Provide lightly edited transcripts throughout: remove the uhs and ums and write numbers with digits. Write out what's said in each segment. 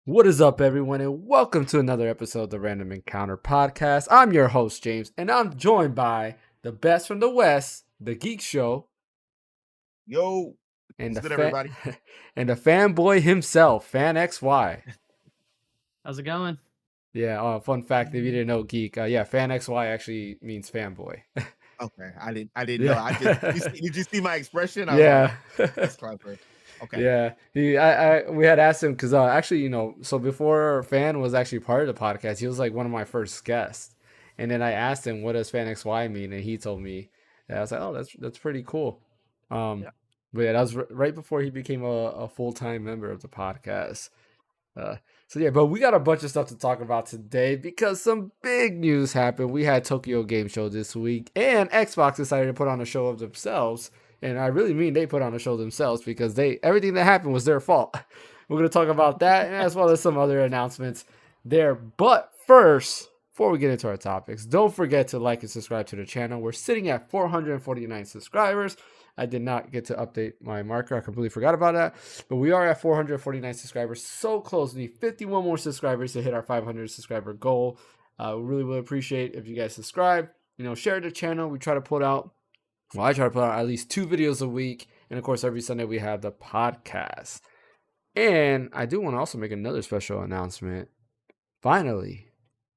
What is up, everyone, and welcome to another episode of the Random Encounter Podcast. I'm your host, James, and I'm joined by the best from the West, the Geek Show, Yo, and what's good, everybody? and the fanboy himself, Phaneckswhy. How's it going? Yeah, fun fact if you didn't know, Geek, Phaneckswhy actually means fanboy. Okay, I didn't know. Yeah. Did you see my expression? I was like, Yeah. that's clever. Okay. Yeah, we had asked him because actually, so before Fan was actually part of the podcast, he was like one of my first guests, and then I asked him what does Fan XY mean, and he told me, and I was like, oh, that's pretty cool. Um, Yeah. but yeah, that was right before he became a full time member of the podcast. Uh, so yeah, but we got a bunch of stuff to talk about today because some big news happened. We had Tokyo Game Show this week, and Xbox decided to put on a show of themselves. And I really mean they put on a show themselves because everything that happened was their fault. We're gonna talk about that as well as some other announcements there. But first, before we get into our topics, don't forget to like and subscribe to the channel. We're sitting at 449 subscribers. I did not get to update my marker. I completely forgot about that. But we are at 449 subscribers. So close. We need 51 more subscribers to hit our 500 subscriber goal. We really would appreciate if you guys subscribe. Share the channel. I try to put out at least 2 videos a week. And of course, every Sunday we have the podcast. And I do want to also make another special announcement. Finally,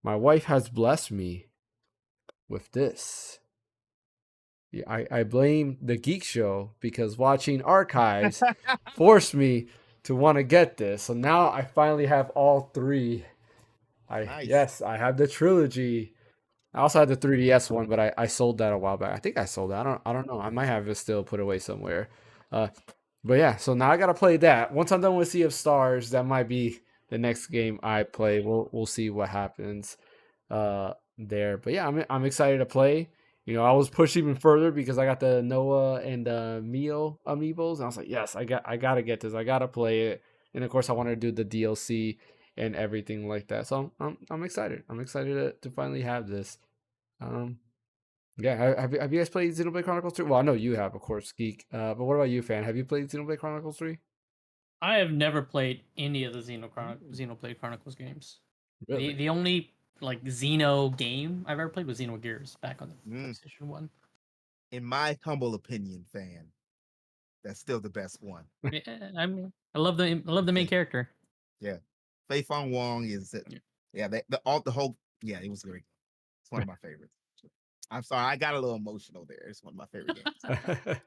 my wife has blessed me with this. Yeah, I blame the Geek Show because watching archives forced me to want to get this. So now I finally have all 3. Nice. Yes, I have the trilogy. I also had the 3DS one, but I sold that a while back. I think I sold that. I don't know. I might have it still put away somewhere. But yeah, so now I gotta play that. Once I'm done with Sea of Stars, that might be the next game I play. We'll see what happens there. But yeah, I'm excited to play. I was pushed even further because I got the Noah and Mio amiibos, and I was like, yes, I gotta get this. I gotta play it. And of course, I want to do the DLC and everything like that. So I'm excited. I'm excited to finally have this. Um, yeah, have you guys played Xenoblade Chronicles 3? Well, I know you have, of course, Geek. But what about you, Fan? Have you played Xenoblade Chronicles 3? I have never played any of the Xenoblade Chronicles games. Really? The only like Xeno game I've ever played was Xenogears back on the PlayStation 1. In my humble opinion, fan, that's still the best one. Yeah, I love the main character. Yeah, Fei Fong Wong is it? Yeah, the whole it was great. It's one of my favorites. I'm sorry, I got a little emotional there. It's one of my favorite games.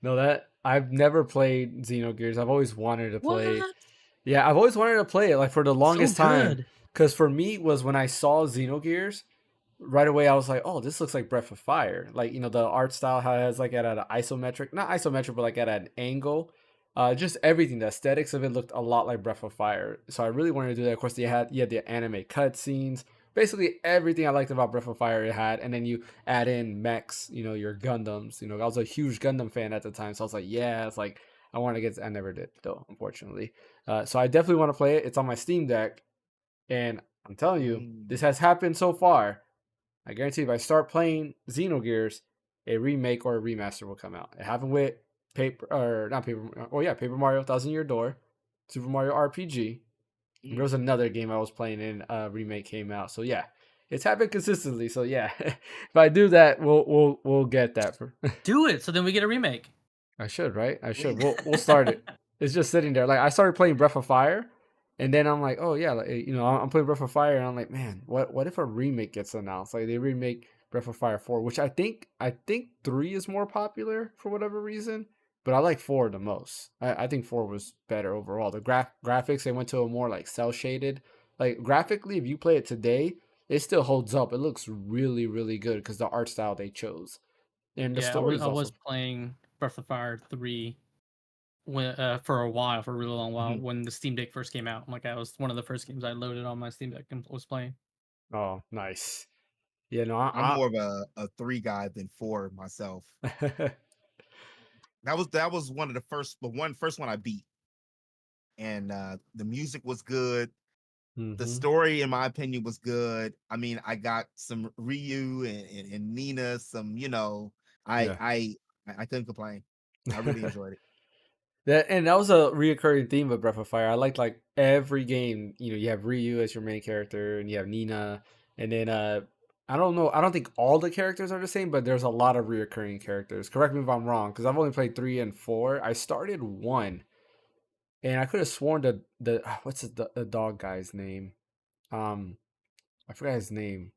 No, that I've never played Xenogears. I've always wanted to play. What? Yeah, I've always wanted to play it like for the longest So time. good. Because for me was when I saw Xenogears, right away I was like, oh, this looks like Breath of Fire. Like, the art style how it has like at an isometric, not isometric, but like at an angle. Just everything, the aesthetics of it looked a lot like Breath of Fire. So I really wanted to do that. Of course, you had the anime cutscenes. Basically everything I liked about Breath of Fire it had, and then you add in mechs, your Gundams. I was a huge Gundam fan at the time, so I was like, yeah, it's like I want to get. I never did though, unfortunately. So I definitely want to play it. It's on my Steam Deck, and I'm telling you, this has happened so far. I guarantee if I start playing Xenogears, a remake or a remaster will come out. It happened with Paper Mario Thousand Year Door, Super Mario RPG. There was another game I was playing in remake came out. So yeah, it's happened consistently. So yeah, if I do that, we'll get that. Do it so then we get a remake. I should, right? I should. We'll start it. It's just sitting there. Like I started playing Breath of Fire, and then I'm like, oh yeah, like, I'm playing Breath of Fire, and I'm like, man, what if a remake gets announced? Like they remake Breath of Fire 4, which I think 3 is more popular for whatever reason, but I like 4 the most. I think 4 was better overall. The graphics, they went to a more like cell shaded. Like graphically, if you play it today, it still holds up. It looks really really good because the art style they chose, and the story is I was also. playing Breath of Fire 3 for a while, for a really long while, when the Steam Deck first came out. Like, that was one of the first games I loaded on my Steam Deck and was playing. Oh, nice. Yeah, no, I'm more of a 3 guy than 4 myself. That was one of the first one I beat. And the music was good. The story, in my opinion, was good. I mean, I got some Ryu and Nina, some, I couldn't complain. I really enjoyed it. That was a reoccurring theme of Breath of Fire. I like every game. You have Ryu as your main character, and you have Nina, and then I don't know. I don't think all the characters are the same, but there's a lot of reoccurring characters. Correct me if I'm wrong, because I've only played 3 and 4. I started 1, and I could have sworn the what's the dog guy's name? Um, I forgot his name,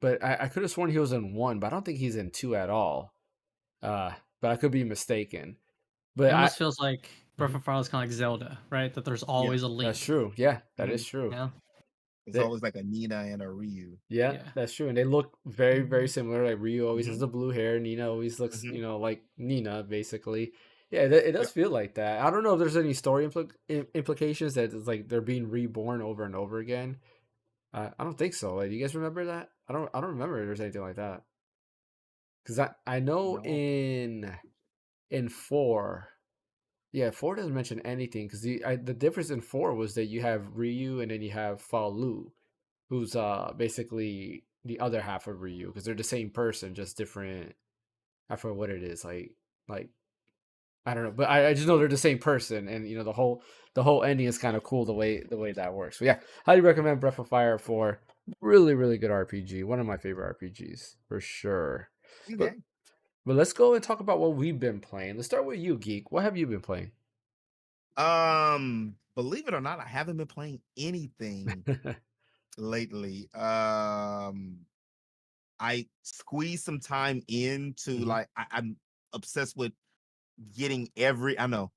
but I could have sworn he was in 1, but I don't think he's in 2 at all. But I could be mistaken. It But almost feels like Breath Mhm. of Fire is kind of like Zelda, right? That there's Yeah. always a That's link. true. Yeah, that Mhm. is true. Yeah. It's That, always like a Nina and a Ryu. yeah, Yeah. that's true. And they look very, very similar. Like Ryu always has Hmm. the blue hair. Nina always looks, Hmm. like Nina, basically. Yeah, it does Yep. feel like that. I don't know if there's any story implications that it's like they're being reborn over and over again. I don't think so. Like, do you guys remember that? I don't remember if there's anything like that. Because I know No. in 4. Yeah, 4 doesn't mention anything because the difference in 4 was that you have Ryu and then you have Fa Lu, who's basically the other half of Ryu because they're the same person, just different. I forget what it is like I don't know, but I just know they're the same person, and the whole ending is kind of cool the way that works. So yeah, highly recommend Breath of Fire for really really good RPG. One of my favorite RPGs for sure. But Okay. but let's go and talk about what we've been playing. Let's start with you, Geek. What have you been playing? Believe it or not, I haven't been playing anything lately. I squeezed some time into Mhm. like I'm obsessed with getting every I know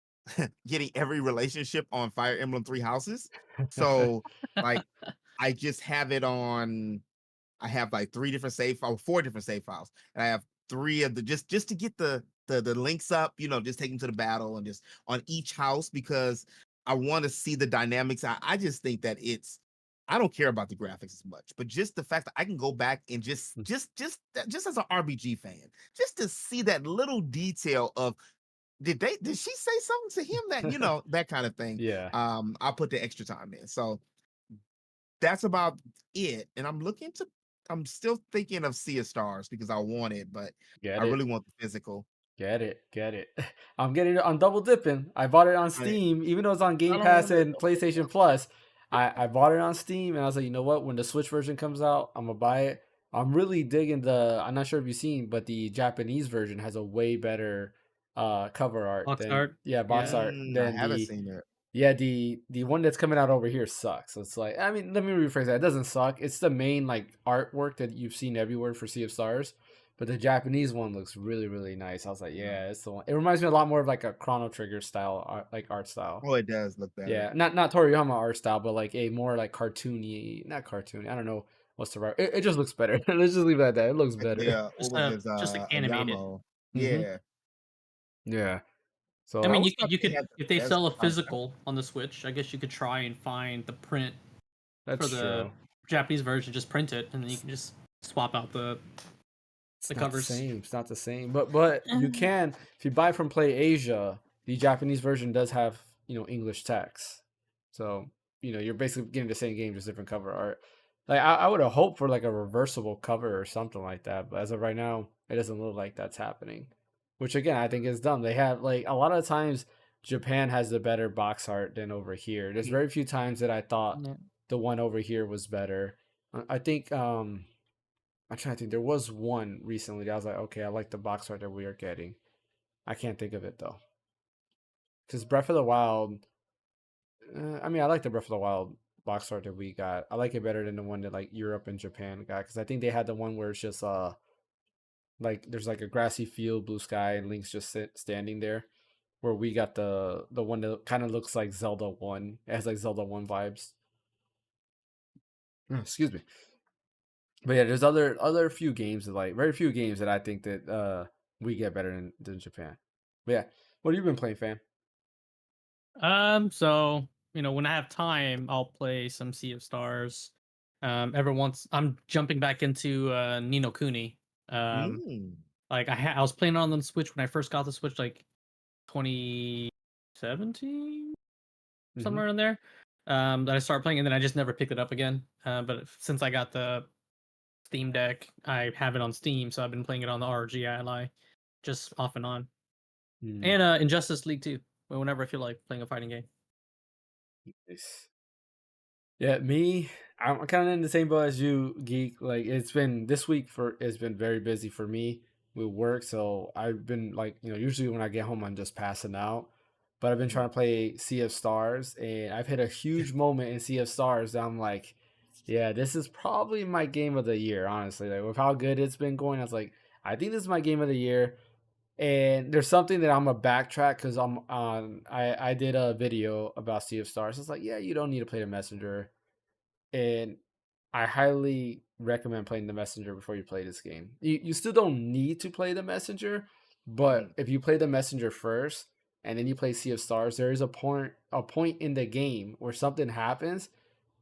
getting every relationship on Fire Emblem Three Houses. So like I just have it on. I have like 4 different save files, and I have three of the just to get the links up. Just take them to the battle and just on each house because I want to see the dynamics. I just think that I don't care about the graphics as much, but just the fact that I can go back and just as an RPG fan, just to see that little detail of did she say something to him that kind of thing. Yeah, I'll put the extra time in. So that's about it. And I'm still thinking of Sea of Stars because I want it, but I get it. really want the physical. Get it. I'm double dipping. I bought it on I, Steam, even though it's on I Game don't Pass want it. and PlayStation Plus. I bought it on Steam, and I was like, you know what? When the Switch version comes out, I'm gonna buy it. I'm really digging the. I'm not sure if you've seen, but the Japanese version has a way better cover art Box than art. box Yeah. art I than haven't the seen it. yeah the one that's coming out over here sucks. So it's like, I mean, let me rephrase that. It doesn't suck. It's the main like artwork that you've seen everywhere for Sea of Stars. But the Japanese one looks really, really nice. I was like, No. yeah, it's the one. It reminds me a lot more of like a Chrono Trigger style, art style. Oh, it does look better. Yeah, not Toriyama art style, but like a more like cartoony, not cartoony. I don't know what's the right. It just looks better. Let's just leave it at that. It looks Like better. the what Just was this? just like A animated. Yamo. Hmm. Yeah. Yeah. I So I mean, always you thought could you they could had the if they best sell a concept. physical on the Switch, I guess you could try and find the print for that's the true. Japanese version. Just print it, and then you can just swap out It's the not the covers. same. It's not the same. But you can, if you buy from Play Asia, the Japanese version does have English text. So you're basically getting the same game, just different cover art. Like I would have hoped for like a reversible cover or something like that, but as of right now, it doesn't look like that's happening. Which again, I think is dumb. They have like a lot of times Japan has the better box art than over here. There's very few times that I thought Yeah. the one over here was better. I think I'm trying to think. There was one recently that I was like, okay, I like the box art that we are getting. I can't think of it though, because Breath of the Wild. I mean, I like the Breath of the Wild box art that we got. I like it better than the one that like Europe and Japan got, because I think they had the one where it's just like there's like a grassy field, blue sky, and Link's just standing there. Where we got the one that kind of looks like Zelda One. It has like Zelda One vibes. Excuse me. But yeah, there's other few games that like very few games that I think that we get better than Japan. But yeah, what have you been playing, fam? So when I have time, I'll play some Sea of Stars. Every once I'm jumping back into Nino Kuni. Um, Mm. like I was playing on the Switch when I first got the Switch, like 2017, Mm-hmm. somewhere in there. That I started playing, and then I just never picked it up again. But since I got the Steam Deck, I have it on Steam, so I've been playing it on the ROG Ally, just off and on. And Injustice League 2. Whenever I feel like playing a fighting game. Nice. Yeah, I'm kind of in the same boat as you, Geek. Like it's been very busy for me with work, so I've been like, usually when I get home I'm just passing out. But I've been trying to play Sea of Stars, and I've hit a huge moment in Sea of Stars that I'm like, yeah, this is probably my game of the year, honestly. Like with how good it's been going, I was like, I think this is my game of the year. And there's something that I'm gonna backtrack because I'm on. I did a video about Sea of Stars. It's like, yeah, you don't need to play the messenger, and I highly recommend playing the messenger before you play this game. You still don't need to play the messenger, but if you play the messenger first and then you play Sea of Stars, there is a point in the game where something happens,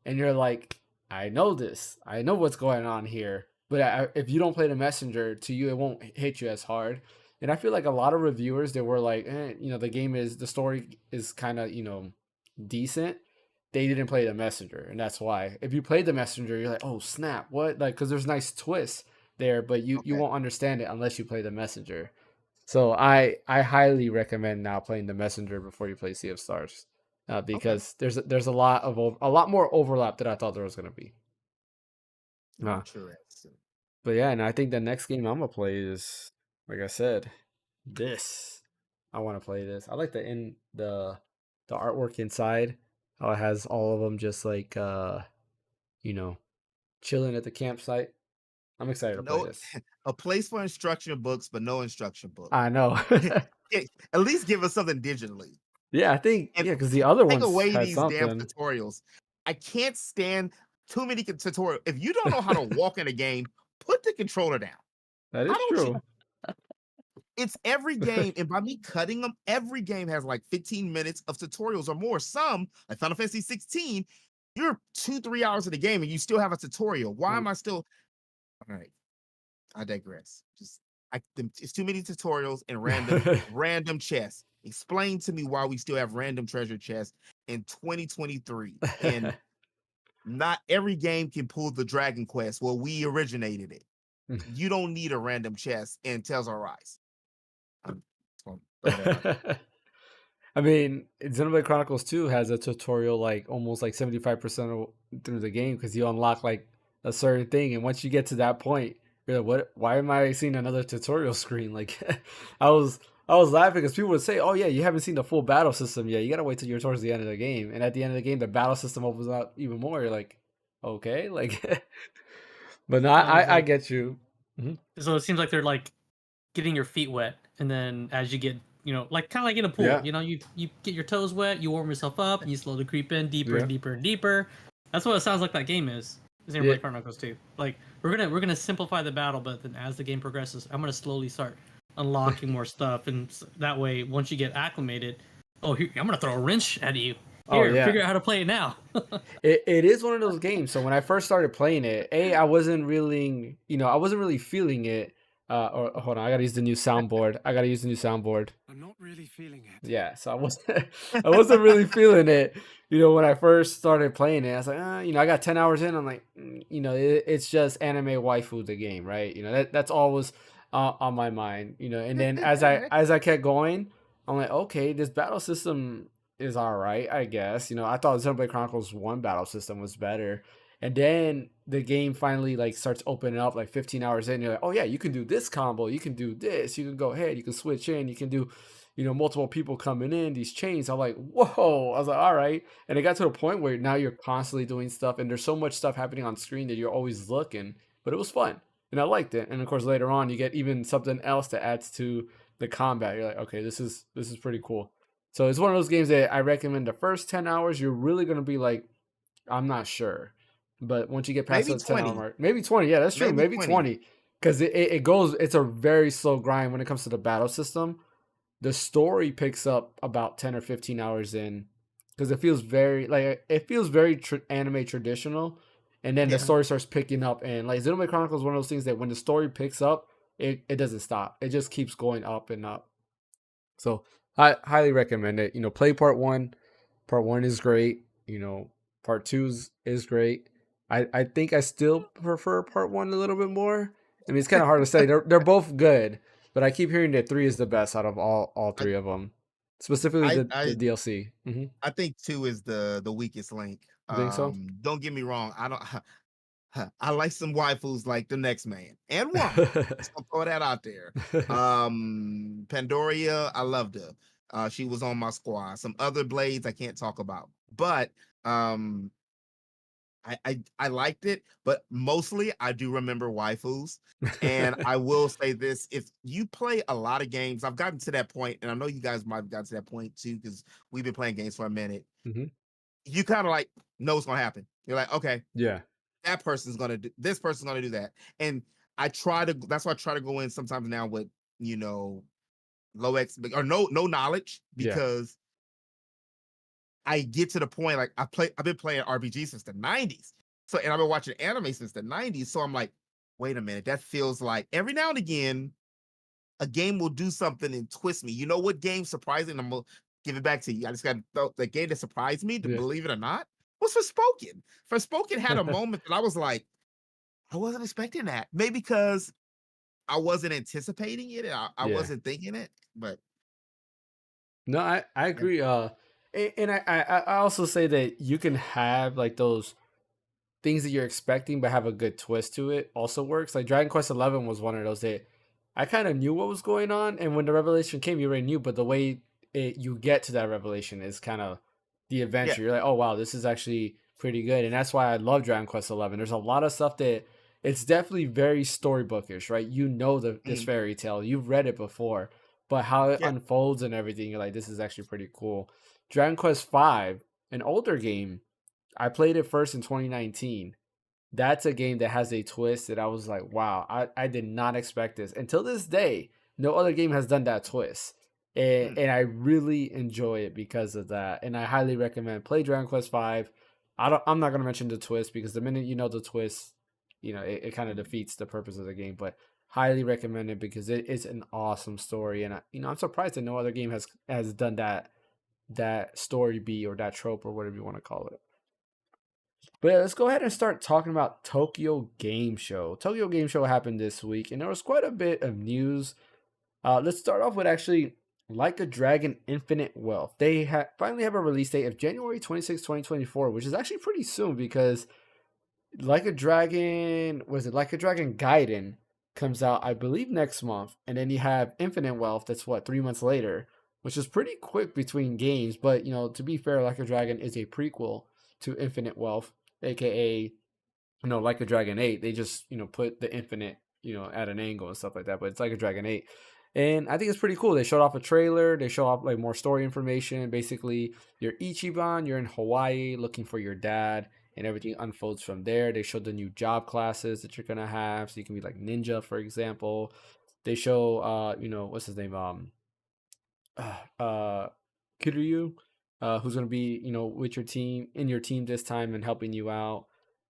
and you're like, I know this. I know what's going on here. But if you don't play the messenger, to you, it won't hit you as hard. And I feel like a lot of reviewers, they were like, the story is kind of, decent. They didn't play the messenger. And that's why. If you play the messenger, you're like, oh, snap. What? Like, because there's nice twists there, but you won't understand it unless you play the messenger. So I highly recommend now playing the messenger before you play Sea of Stars. Because there's a lot more overlap than I thought there was gonna be. Interesting. But yeah, and I think the next game I'm gonna play is, like I said, this. I want to play this. I like the artwork inside. How it has all of them just like chilling at the campsite. I'm excited to play this. A place for instruction books, but no instruction book. I know. At least give us something digitally. Yeah, I think because the other ones take away had these something. damn tutorials. I can't stand too many tutorials. If you don't know how to walk in a game, put the controller down. That is true. It's every game, and by me cutting them, every game has like 15 minutes of tutorials or more. Some, like Final Fantasy 16, you're 2-3 hours of the game and you still have a tutorial. Why am I still? All right, I digress. It's too many tutorials and random chests. Explain to me why we still have random treasure chests in 2023, and not every game can pull the Dragon Quest. Well, we originated it. You don't need a random chest in Tales of Arise. I mean, Xenoblade Chronicles 2 has a tutorial like almost like 75% through the game because you unlock like a certain thing, and once you get to that point, you're like, "What? Why am I seeing another tutorial screen?" Like, I was laughing because people would say, "Oh yeah, you haven't seen the full battle system yet. You gotta wait till you're towards the end of the game." And at the end of the game, the battle system opens up even more. You're like, "Okay," like, but no, I get you. Mm-hmm. So it seems like they're like getting your feet wet, and then as you get, like kind of like in a pool, you get your toes wet, you warm yourself up, and you slowly creep in deeper and deeper and deeper. That's what it sounds like that game is. Xenoblade Chronicles 2. Like we're gonna simplify the battle, but then as the game progresses, I'm gonna slowly start unlocking more stuff, and that way, once you get acclimated, I'm gonna throw a wrench at you. Here, figure out how to play it now. It is one of those games. So when I first started playing it, I wasn't really feeling it. Or hold on, I gotta use the new soundboard. I'm not really feeling it. Yeah, so I wasn't really feeling it. When I first started playing it, I was like, I got 10 hours in. I'm like, it's just anime waifu the game, right? That's always on my mind. And then as I kept going, I'm like, okay, this battle system is all right, I guess. I thought Xenoblade Chronicles 1 battle system was better. And then the game finally like starts opening up like 15 hours in. You're like, oh yeah, you can do this combo. You can do this. You can go ahead. You can switch in. You can do, multiple people coming in, these chains. I'm like, whoa. I was like, all right. And it got to the point where now you're constantly doing stuff and there's so much stuff happening on screen that you're always looking. But it was fun. And I liked it. And of course, later on, you get even something else that adds to the combat. You're like, okay, this is pretty cool. So it's one of those games that I recommend the first 10 hours, you're really going to be like, I'm not sure. But once you get past the 10 hour mark, maybe 20. Yeah, that's true. Maybe 20. Because it's a very slow grind when it comes to the battle system. The story picks up about 10 or 15 hours in because it feels very anime traditional. And then the story starts picking up. And like Xenoblade Chronicles is one of those things that when the story picks up, it doesn't stop. It just keeps going up and up. So I highly recommend it. Play part 1. Part 1 is great. Part 2 is great. I think I still prefer part 1 a little bit more. I mean, it's kind of hard to say. They're both good, but I keep hearing that 3 is the best out of all 3 of them. Specifically the DLC. Mm-hmm. I think 2 is the weakest link. You think so? Don't get me wrong. I like some waifus like the next man and woman. Just gonna throw that out there. Pandoria, I loved her. She was on my squad. Some other blades I can't talk about, but I liked it, but mostly I do remember waifus. And I will say this: if you play a lot of games, I've gotten to that point, and I know you guys might have gotten to that point too, because we've been playing games for a minute. Mm-hmm. You kind of like know what's gonna happen. You're like, okay, yeah, that person's gonna do this, person's gonna do that. And that's why I try to go in sometimes now with, low or no knowledge, because I get to the point, like I've been playing RPG since the 90s. So, and I've been watching anime since the 90s. So I'm like, wait a minute, that feels like every now and again a game will do something and twist me. You know what game surprising? I'm gonna give it back to you. I just got the game that surprised me, to believe it or not, was Forspoken. Forspoken had a moment that I was like, I wasn't expecting that. Maybe because I wasn't anticipating it. I wasn't thinking it, but no, I agree. And I also say that you can have like those things that you're expecting but have a good twist to it also works. Like Dragon Quest 11 was one of those that I kind of knew what was going on, and when the revelation came, you already knew, but the way you get to that revelation is kind of the adventure. You're like, oh wow, this is actually pretty good, and that's why I love Dragon Quest 11. There's a lot of stuff that it's definitely very storybookish, right? You know this fairy tale, you've read it before, but how it unfolds and everything, you're like, this is actually pretty cool. Dragon Quest 5, an older game, I played it first in 2019. That's a game that has a twist that I was like, wow, I did not expect this. Until this day, no other game has done that twist. And I really enjoy it because of that. And I highly recommend play Dragon Quest 5. I'm not gonna mention the twist because the minute you know the twist, it kind of defeats the purpose of the game. But highly recommend it because it is an awesome story. And I'm surprised that no other game has done that story beat or that trope or whatever you want to call it. But yeah, let's go ahead and start talking about Tokyo Game Show. Tokyo Game Show happened this week, and there was quite a bit of news. Let's start off with actually Like a Dragon Infinite Wealth. They finally have a release date of January 26, 2024, which is actually pretty soon because Like a Dragon Gaiden comes out, I believe, next month. And then you have Infinite Wealth, that's 3 months later, which is pretty quick between games. But, to be fair, Like a Dragon is a prequel to Infinite Wealth, aka Like a Dragon 8. They just put the infinite at an angle and stuff like that, but it's Like a Dragon 8, and I think it's pretty cool. They showed off a trailer, they show off like more story information. Basically, you're Ichiban, you're in Hawaii looking for your dad, and everything unfolds from there. They showed the new job classes that you're gonna have, so you can be like ninja, for example. They show what's his name, Kiryu, who's going to be, with your team, in your team this time and helping you out.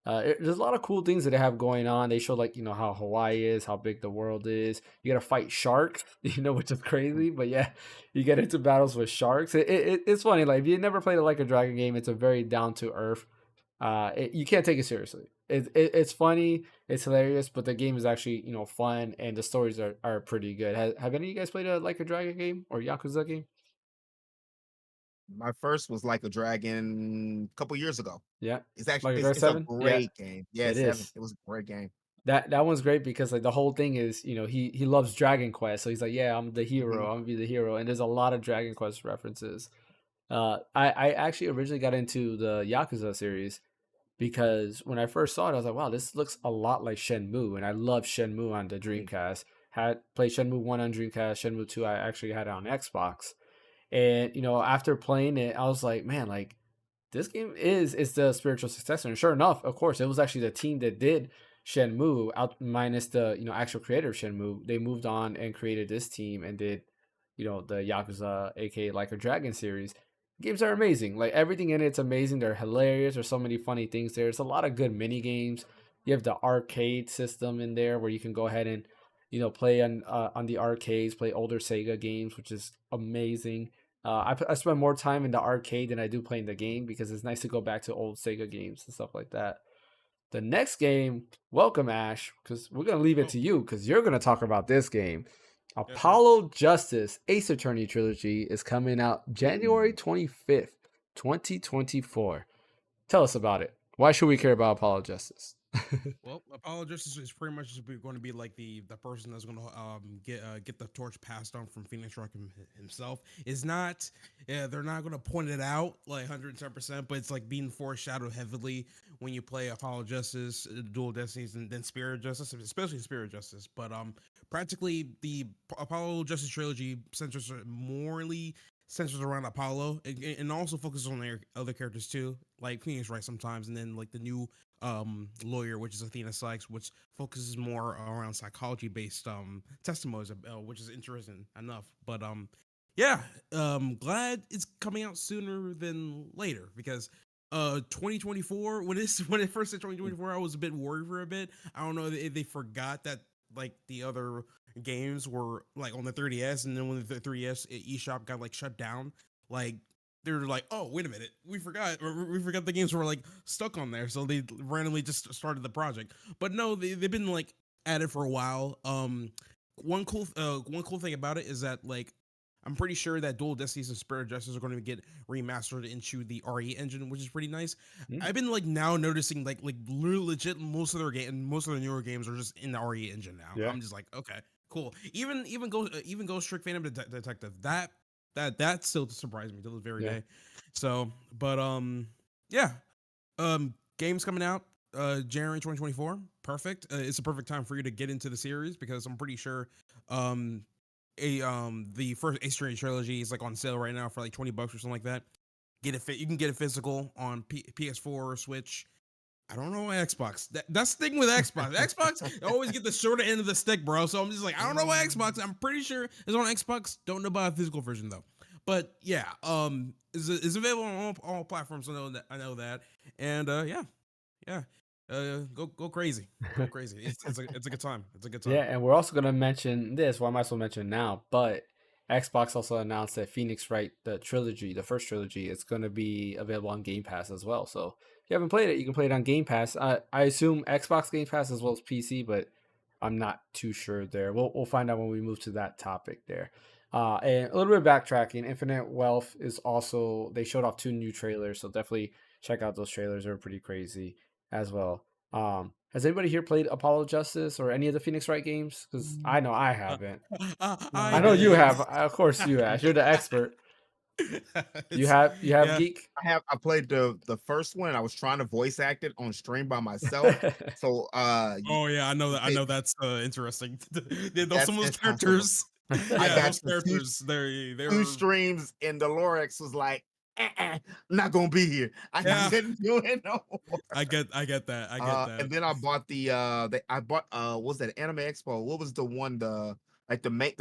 There's a lot of cool things that they have going on. They show like, how Hawaii is, how big the world is. You got to fight sharks, which is crazy. But yeah, you get into battles with sharks. It's funny. Like if you never played a Like a Dragon game, it's a very down to earth. You can't take it seriously. It's funny, it's hilarious, but the game is actually, fun, and the stories are pretty good. Have any of you guys played a Like a Dragon game or Yakuza game? My first was Like a Dragon a couple years ago. Yeah, it's actually Like it's a great game. Yeah, it is. It was a great game. That one's great because like the whole thing is, he loves Dragon Quest, so he's like, yeah, I'm the hero, I'm gonna be the hero, and there's a lot of Dragon Quest references. I actually originally got into the Yakuza series because when I first saw it, I was like, wow, this looks a lot like Shenmue, and I love Shenmue on the Dreamcast. Had played Shenmue 1 on Dreamcast, Shenmue 2 I actually had it on Xbox. And after playing it, I was like, man, like this game is the spiritual successor. And sure enough, of course, it was actually the team that did Shenmue, out minus the actual creator of Shenmue. They moved on and created this team and did the Yakuza, aka Like a Dragon series. Games are amazing. Like everything in it's amazing. They're hilarious. There's so many funny things there. There's a lot of good mini games. You have the arcade system in there where you can go ahead and play on the arcades, play older Sega games, which is amazing. I spend more time in the arcade than I do playing the game because it's nice to go back to old Sega games and stuff like that. The next game, welcome Ash, because we're going to leave it to you because you're going to talk about this game. Apollo Justice Ace Attorney Trilogy is coming out January 25th, 2024. Tell us about it. Why should we care about Apollo Justice? Well, Apollo Justice is pretty much going to be like the person that's going to get the torch passed on from Phaneckswhy himself. Is not, they're not going to point it out like 110%, but it's like being foreshadowed heavily when you play Apollo Justice, Dual Destinies, and then Spirit Justice, especially Spirit Justice. But practically the Apollo Justice trilogy centers around Apollo and also focuses on their other characters too, like Phaneckswhy sometimes, and then like the new lawyer, which is Athena Sykes, which focuses more around psychology based testimonies, which is interesting enough. But glad it's coming out sooner than later, because 2024, when it first said 2024, I was a bit worried for a bit. I don't know if they forgot that like the other games were like on the 3DS, and then when the 3DS eShop got like shut down, like they're like, oh, wait a minute, we forgot the games were like stuck on there, so they randomly just started the project. But no, they've been like at it for a while. One cool thing about it is that like I'm pretty sure that Dual Destinies and Spirit Justice are going to get remastered into the RE engine, which is pretty nice. I've been like now noticing like legit most of their newer games are just in the RE engine now. Yeah. I'm just like, okay, cool. Even Ghost Trick Phantom Detective, that still surprised me to this very day. So, but games coming out January 2024. Perfect. It's a perfect time for you to get into the series, because I'm pretty sure the first Ace Attorney trilogy is like on sale right now for like $20 or something like that. You can get it physical on PS4 or Switch. I don't know why Xbox. That's the thing with Xbox. Xbox always get the shorter end of the stick, bro. So I'm just like, I don't know why Xbox. I'm pretty sure it's on Xbox. Don't know about a physical version though. But yeah, is available on all platforms. I know that, and go crazy. Go crazy. It's a good time. It's a good time. Yeah, and we're also gonna mention this. Well, I might as well mention now, but Xbox also announced that Phaneckswhy, the first trilogy, is gonna be available on Game Pass as well. So if you haven't played it, you can play it on Game Pass. I assume Xbox Game Pass as well as PC, but I'm not too sure there. We'll find out when we move to that topic there. And a little bit of backtracking. Infinite Wealth is also, they showed off 2 new trailers, so definitely check out those trailers. They're pretty crazy as well. Has anybody here played Apollo Justice or any of the Phaneckswhy games? Because I know I haven't. I know you have. Of course you have. You're the expert. You have Geek? I played the first one. I was trying to voice act it on stream by myself. So oh yeah, I know that. I know that's interesting. Some of those characters. I got characters. They're 2 streams, and the Lorex was like, not gonna be here. I didn't do it no more. I get that. I get that. And then I bought what was that, Anime Expo? What was the one, the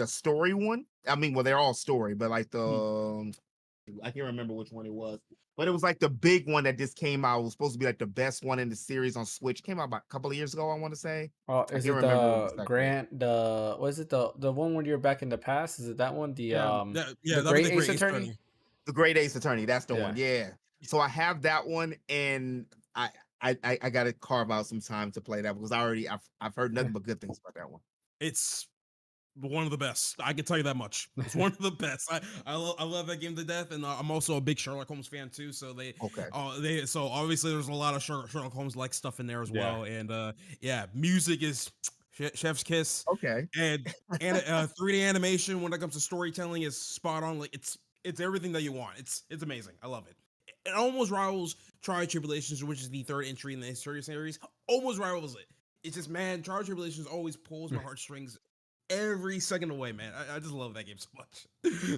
story one? I mean, well, they're all story, but like I can't remember which one it was. But it was like the big one that just came out. It was supposed to be like the best one in the series on Switch. Came out about a couple of years ago, I want to say. Oh, is it the was it the one when you're back in the past? Is it that one? The Great Ace Attorney? The Great Ace Attorney, that's the one. Yeah. So I have that one, and I got to carve out some time to play that, because I've heard nothing but good things about that one. It's one of the best. I can tell you that much. It's one of the best. I love that game to death, and I'm also a big Sherlock Holmes fan too. So so obviously there's a lot of Sherlock Holmes like stuff in there as well. And music is chef's kiss. Okay. And 3D animation when it comes to storytelling is spot on. Like it's everything that you want. It's amazing. I love it. It almost rivals TRE Tribulations, which is the 3rd entry in the history series. Almost rivals it. It's just, man, TRE Tribulations always pulls my heartstrings every second away, man. I just love that game so much.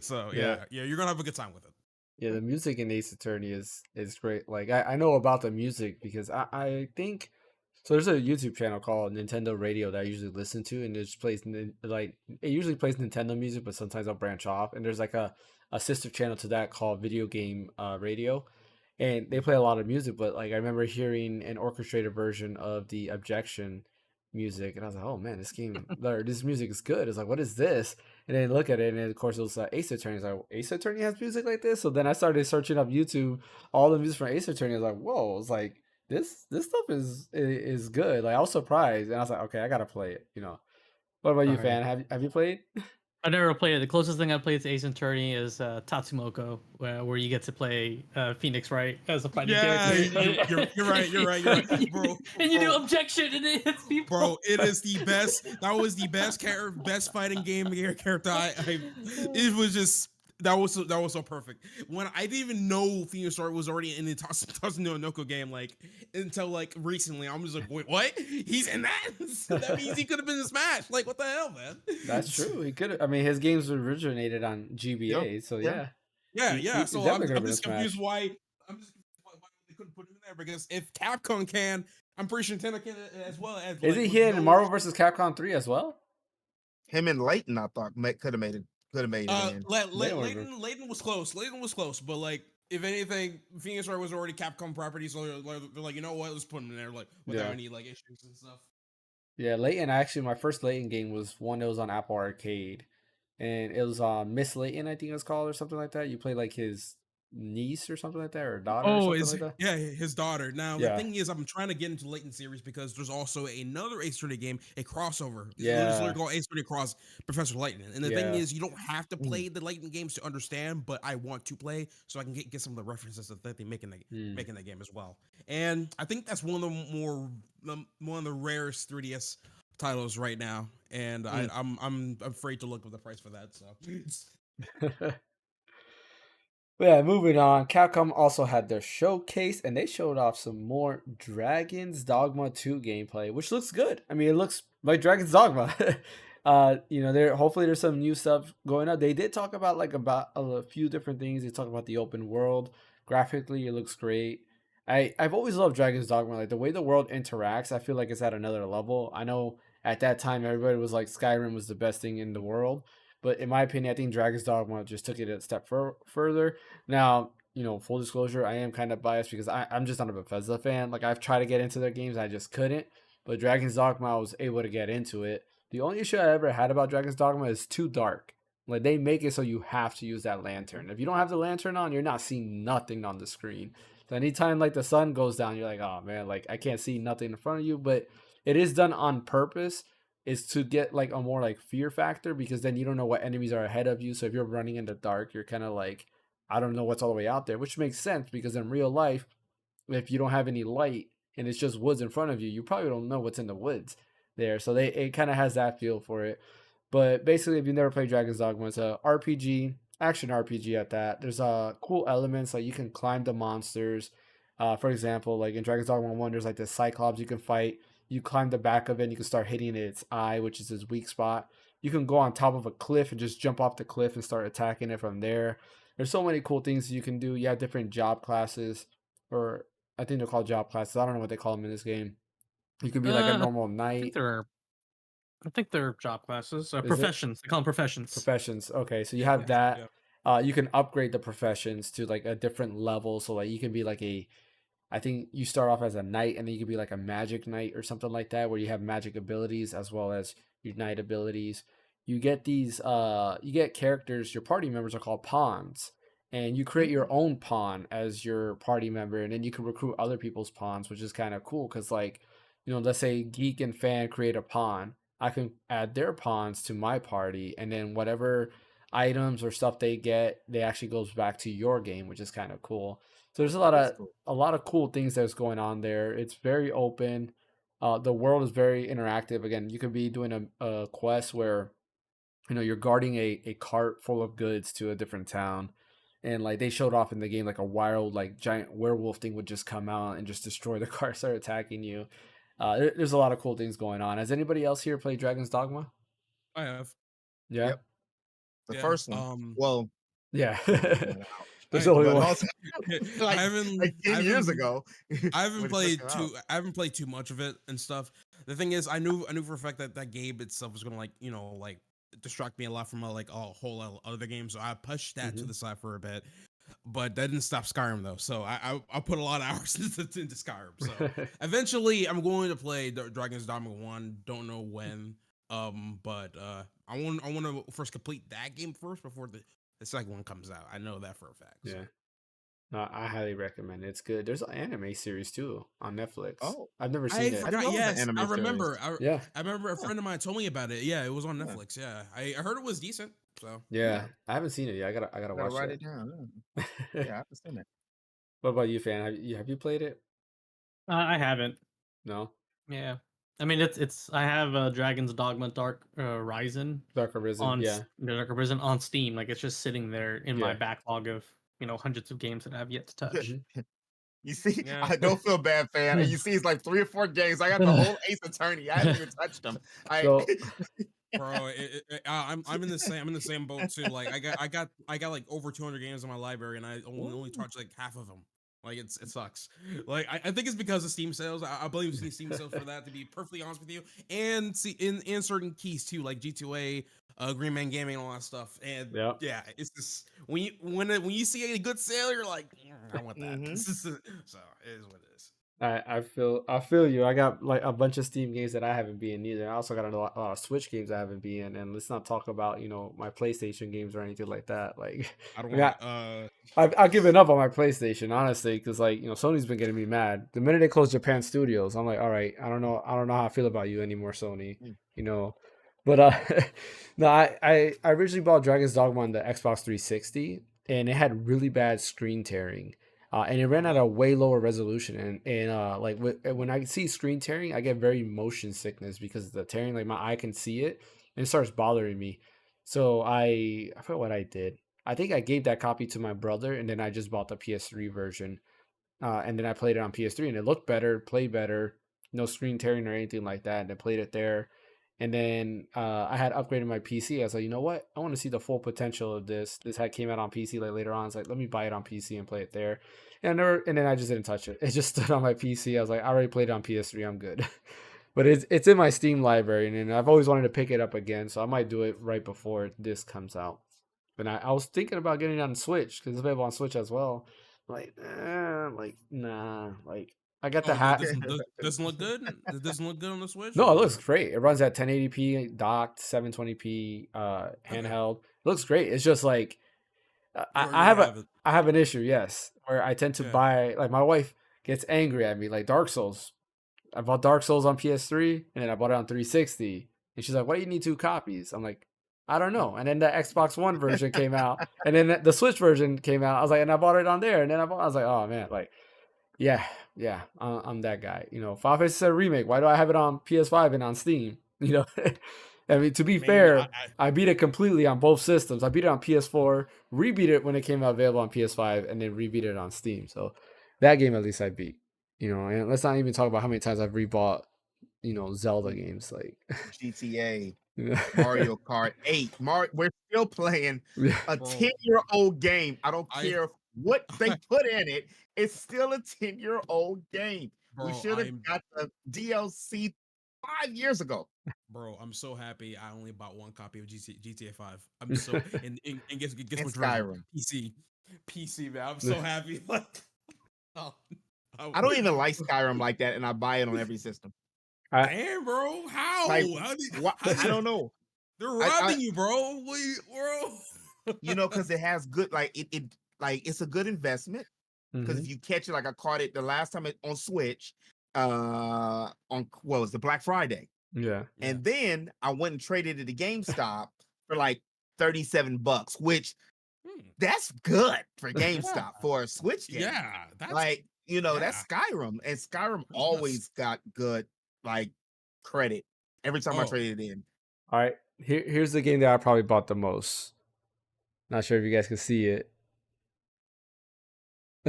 So yeah, you're gonna have a good time with it. Yeah, the music in Ace Attorney is great. Like I know about the music because I think so. There's a YouTube channel called Nintendo Radio that I usually listen to, and it just plays it usually plays Nintendo music, but sometimes I'll branch off. And there's like a sister channel to that called Video Game Radio, and they play a lot of music. But like I remember hearing an orchestrated version of the Objection music, and I was like, oh man, this music is good. It's like, what is this? And then look at it, and of course it was Ace Attorney. It's like, Ace Attorney has music like this. So then I started searching up YouTube, all the music from Ace Attorney. I was like, whoa, it's like this stuff is good. Like I was surprised, and I was like, okay, I gotta play it. What about you, Fan? Have you played? I never played it. The closest thing I played to Ace Attorney is Tatsumoko, where you get to play Phaneckswhy as a fighting character. You're right, bro. And you do objection, and it hits people. Bro, it is the best. That was the best fighting game character. It was just that was so perfect. When I didn't even know Phaneckswhy was already in the Tatsunoko game, like until like recently, I'm just like, wait, what? He's in that? That means he could have been in Smash. Like, what the hell, man? That's true. He could. I mean, his games originated on GBA, so yeah. So I'm just confused why. I'm just confused why they couldn't put him in there, because if Capcom can, I'm pretty sure Nintendo can as well. As is he in Marvel vs. Capcom 3 as well? Him and Layton, I thought could have made it. Layton was close. Layton was close, but like if anything, Phaneckswhy was already Capcom property, so they're like, you know what, let's put him in there, like without any like issues and stuff. Yeah, Layton. Actually, my first Layton game was one that was on Apple Arcade, and it was Miss Layton, I think it was called, or something like that. You play like his niece or something like that, or daughter. Oh, or something like that. His daughter. Now the thing is, I'm trying to get into Layton series because there's also another Ace Attorney game, a crossover. It's literally called Ace Attorney Cross Professor Layton. And the thing is, you don't have to play the Layton games to understand, but I want to play so I can get some of the references that they make in the game as well. And I think that's one of the rarest 3DS titles right now. And I'm afraid to look up the price for that. So. Yeah, moving on. Capcom also had their showcase, and they showed off some more Dragon's Dogma 2 gameplay, which looks good. I mean, it looks like Dragon's Dogma. Hopefully there's some new stuff going on. They did talk about a few different things. They talked about the open world. Graphically, it looks great. I've always loved Dragon's Dogma. Like the way the world interacts, I feel like it's at another level. I know at that time everybody was like Skyrim was the best thing in the world. But in my opinion, I think Dragon's Dogma just took it a step further. Now, full disclosure, I am kind of biased because I'm just not a Bethesda fan. Like, I've tried to get into their games, I just couldn't. But Dragon's Dogma, I was able to get into it. The only issue I ever had about Dragon's Dogma is too dark. Like, they make it so you have to use that lantern. If you don't have the lantern on, you're not seeing nothing on the screen. So anytime, like, the sun goes down, you're like, oh, man, like, I can't see nothing in front of you. But it is done on purpose, is to get like a more like fear factor, because then you don't know what enemies are ahead of you. So if you're running in the dark, you're kind of like, I don't know what's all the way out there, which makes sense because in real life, if you don't have any light and it's just woods in front of you, you probably don't know what's in the woods there. So it kind of has that feel for it. But basically, if you've never played Dragon's Dogma, it's a RPG, action RPG at that. There's cool elements, like you can climb the monsters. For example, like in Dragon's Dogma 1, there's like the Cyclops you can fight. You climb the back of it and you can start hitting its eye, which is its weak spot. You can go on top of a cliff and just jump off the cliff and start attacking it from there. There's so many cool things you can do. You have different job classes, or I think they're called job classes. I don't know what they call them in this game. You can be like a normal knight. I think they're job classes. Professions. They call them professions. Professions. Okay, so you have that. Yeah. You can upgrade the professions to like a different level. So like you can be like I think you start off as a knight, and then you could be like a magic knight or something like that, where you have magic abilities as well as your knight abilities. You get you get characters, your party members are called pawns, and you create your own pawn as your party member, and then you can recruit other people's pawns, which is kind of cool because, like, let's say Geek and Fan create a pawn. I can add their pawns to my party, and then whatever items or stuff they get, they actually goes back to your game, which is kind of cool. So there's a lot of cool things that's going on there. It's very open. The world is very interactive. Again, you could be doing a quest where you're guarding a cart full of goods to a different town, and like they showed off in the game, like a wild like giant werewolf thing would just come out and just destroy the cart, start attacking you. There's a lot of cool things going on. Has anybody else here played Dragon's Dogma? I have. Yeah. Yep. The first one. Well, yeah. There's only one. Also, like 10 years ago. I haven't played too much of it and stuff. The thing is, I knew for a fact that game itself was gonna like distract me a lot from a whole lot of other games. So I pushed that to the side for a bit. But that didn't stop Skyrim though. So I put a lot of hours into Skyrim. So eventually I'm going to play Dragon's Dogma 1. Don't know when. But I want to first complete that game first before the second one comes out. I know that for a fact. Yeah. So. No, I highly recommend it. It's good. There's an anime series too on Netflix. Oh, I've never I seen it. I didn't forgot. know it was an Yes, I anime series. remember. Yeah, I remember a Huh, friend of mine told me about it. Yeah, it was on huh, Netflix. Yeah, I heard it was decent. So yeah. yeah, I haven't seen it yet. I gotta I gotta watch write that. it down. Yeah, I haven't seen it. What about you, fan? Have you played it? I haven't. No. Yeah. I mean, it's. I have Dragon's Dogma Dark Rising Dark Arisen. Yeah, Dark Arisen on Steam. Like it's just sitting there in my yeah. backlog of hundreds of games that I have yet to touch. You see, yeah. I don't feel bad, fan. And you see, it's like 3 or 4 games. I got the whole Ace Attorney. I haven't even touched them. I So Bro, I'm in the same boat too. Like I got like over 200 games in my library, and I only Ooh. touched like half of them. Like it sucks. Like I think it's because of Steam sales. I blame Steam sales for that. To be perfectly honest with you, and see in certain keys too, like G2A, Green Man Gaming, and all that stuff. And yeah. yeah, it's just when you see a good sale, you're like, I want that. Mhm. So it is what it is. I feel you. I got like a bunch of Steam games that I haven't been in either. I also got a lot of Switch games I haven't been in, and let's not talk about my PlayStation games or anything like that. Like, I don't I got want. I've given up on my PlayStation honestly because like Sony's been getting me mad. The minute they closed Japan Studios, I'm like, all right, I don't know how I feel about you anymore, Sony. Mm. You know, but no, I originally bought Dragon's Dogma on the Xbox 360, and it had really bad screen tearing. And it ran at a way lower resolution, and like when I see screen tearing, I get very motion sickness because of the tearing. Like my eye can see it, and it starts bothering me. So I forgot what I did. I think I gave that copy to my brother, and then I just bought the PS3 version. And then I played it on PS3, and it looked better, played better, no screen tearing or anything like that. And I played it there. And then I had upgraded my PC. I was like, you know what? I want to see the full potential of this. This had came out on PC like later on. I was like, let me buy it on PC and play it there. And then I just didn't touch it. It just stood on my PC. I was like, I already played it on PS3. I'm good. But it's in my Steam library, and I've always wanted to pick it up again. So I might do it right before this comes out. But I was thinking about getting it on Switch because it's available on Switch as well. Like nah. Like I got the Oh, hat. doesn't look good. It doesn't look good on the Switch. No, it Or looks great. It runs at 1080p docked, 720p okay, handheld. It looks great. It's just like you already have it. I have an issue, yes, where I tend to Yeah. buy like my wife gets angry at me like Dark Souls. I bought Dark Souls on PS3 and then I bought it on 360. And she's like, "Why do you need 2 copies?" I'm like, "I don't know." And then the Xbox One version came out, and then the Switch version came out. I was like, and I bought it on there, and then I was like, "Oh man, like, yeah, I'm that guy." Final Fantasy VII Remake. Why do I have it on PS5 and on Steam? I mean, to be I mean, fair, I beat it completely on both systems. I beat it on PS4, rebeat it when it came out available on PS5, and then rebeat it on Steam. So that game at least I beat. And let's not even talk about how many times I've rebought, Zelda games like GTA, yeah. Mario Kart 8. We're still playing a bro, 10-year-old game. I don't I, care what they put in it. It's still a 10-year-old game. We bro, should have got the DLC 5 years ago. bro, I'm so happy. I only bought one copy of GTA 5. I'm so and guess And which version? Skyrim. PC, man. I'm so happy. Like, oh, I don't even like Skyrim like that, and I buy it on every system. damn, bro. How? Like, I you, don't know. they're robbing you, bro. Bro. Because it has good, like it's a good investment. Because if you catch it, like I caught it the last time on Switch, on what was the Black Friday, Yeah. and then I went and traded it to GameStop for like $37, which that's good for GameStop for a Switch game. Yeah, that's like that's Skyrim, and Skyrim always got good like credit every time I traded it in. All right, here's the game that I probably bought the most. Not sure if you guys can see it.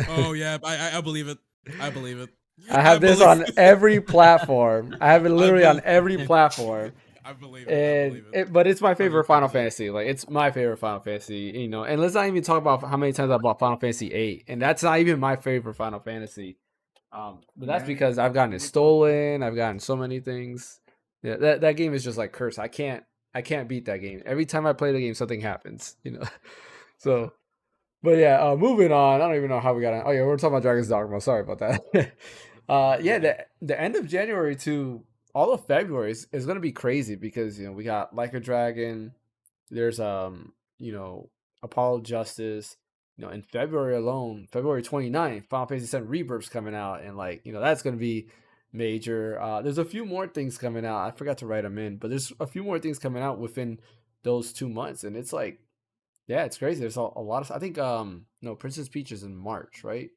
Oh yeah, I believe it. I believe it. I have this on every platform. I have it literally on every platform. I believe it. But it's my favorite Final Fantasy. Like it's my favorite Final Fantasy. And let's not even talk about how many times I bought Final Fantasy VIII, and that's not even my favorite Final Fantasy. But that's because I've gotten it stolen. I've gotten so many things. Yeah, that game is just like cursed. I can't beat that game. Every time I play the game, something happens. So. But yeah, moving on. I don't even know how we got on. Oh yeah, we're talking about Dragon's Dogma. Sorry about that. The end of January to all of February is gonna be crazy because we got Like a Dragon. There's Apollo Justice. in February alone, February 29th, Final Fantasy VII Rebirth's coming out, and like, that's going to be major. There's a few more things coming out. I forgot to write them in, but there's a few more things coming out within those 2 months, and it's like, yeah, it's crazy. There's a lot of, I think, no, Princess Peach is in March, right?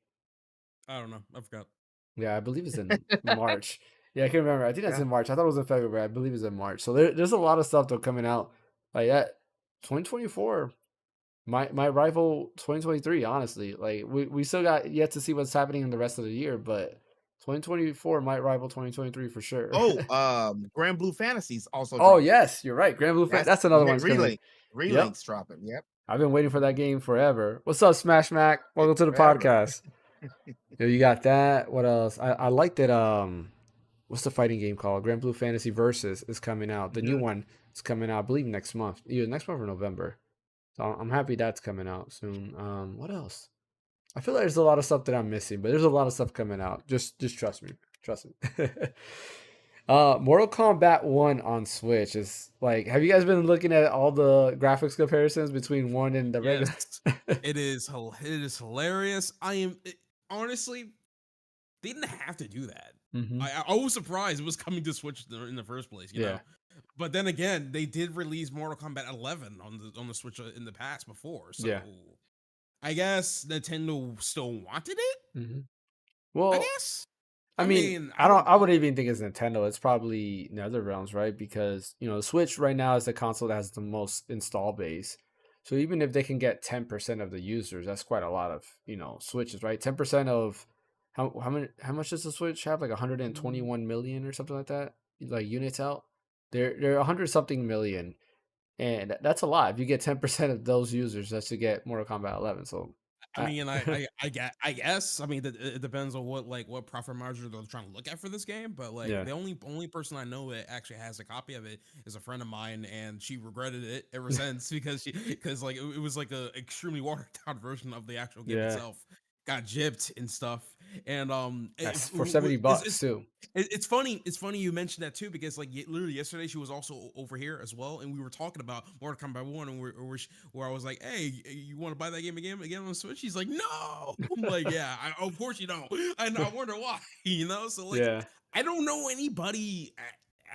I don't know. I forgot. Yeah, I believe it's in March. Yeah, I can't remember. I think that's Yeah. in March. I thought it was in February. I believe it's in March. So there's a lot of stuff though coming out like that. 2024 might rival 2023. Honestly, like we still got yet to see what's happening in the rest of the year, but 2024 might rival 2023 for sure. Oh, Grand Blue Fantasies also. Oh dropping. yes, you're right. Grand Blue that's another one's coming. Relink's dropping. Yep. I've been waiting for that game forever. What's up, Smash Mac? Welcome to the Forever. podcast. You got that. What else? I like that. What's the fighting game called? Grand Blue Fantasy Versus is coming out. The new one is coming out, I believe, next month. Either next month or November. So I'm happy that's coming out soon. What else? I feel like there's a lot of stuff that I'm missing, but there's a lot of stuff coming out. Just trust me. Trust me. Mortal Kombat 1 on Switch is like, have you guys been looking at all the graphics comparisons between 1 and the regular? It is hilarious. Honestly, they didn't have to do that. Mm-hmm. I was surprised it was coming to Switch in the first place, you know. But then again, they did release Mortal Kombat 11 on the Switch in the past before, so I guess Nintendo still wanted it. Mm-hmm. Well, I guess. I mean, I wouldn't even think it's Nintendo. It's probably NetherRealms, right? Because the Switch right now is the console that has the most install base. So even if they can get 10% of the users, that's quite a lot of Switches, right? 10% of how much does the Switch have? Like 121 million or something like that, like units out. They're 100 something million, and that's a lot. If you get 10% of those users, that's to get Mortal Kombat 11. So I mean, I guess. I mean, it depends on what profit margin they're trying to look at for this game. But the only person I know that actually has a copy of it is a friend of mine, and she regretted it ever since because it was like a extremely watered down version of the actual game itself. Got gypped and stuff, and that's for $70 too. It's funny you mentioned that too, because literally yesterday she was also over here as well, and we were talking about Mortal Kombat 1, and where I was like, hey, you want to buy that game again on the Switch? She's like, no. I'm like, yeah, of course you don't. And I wonder why, so I don't know anybody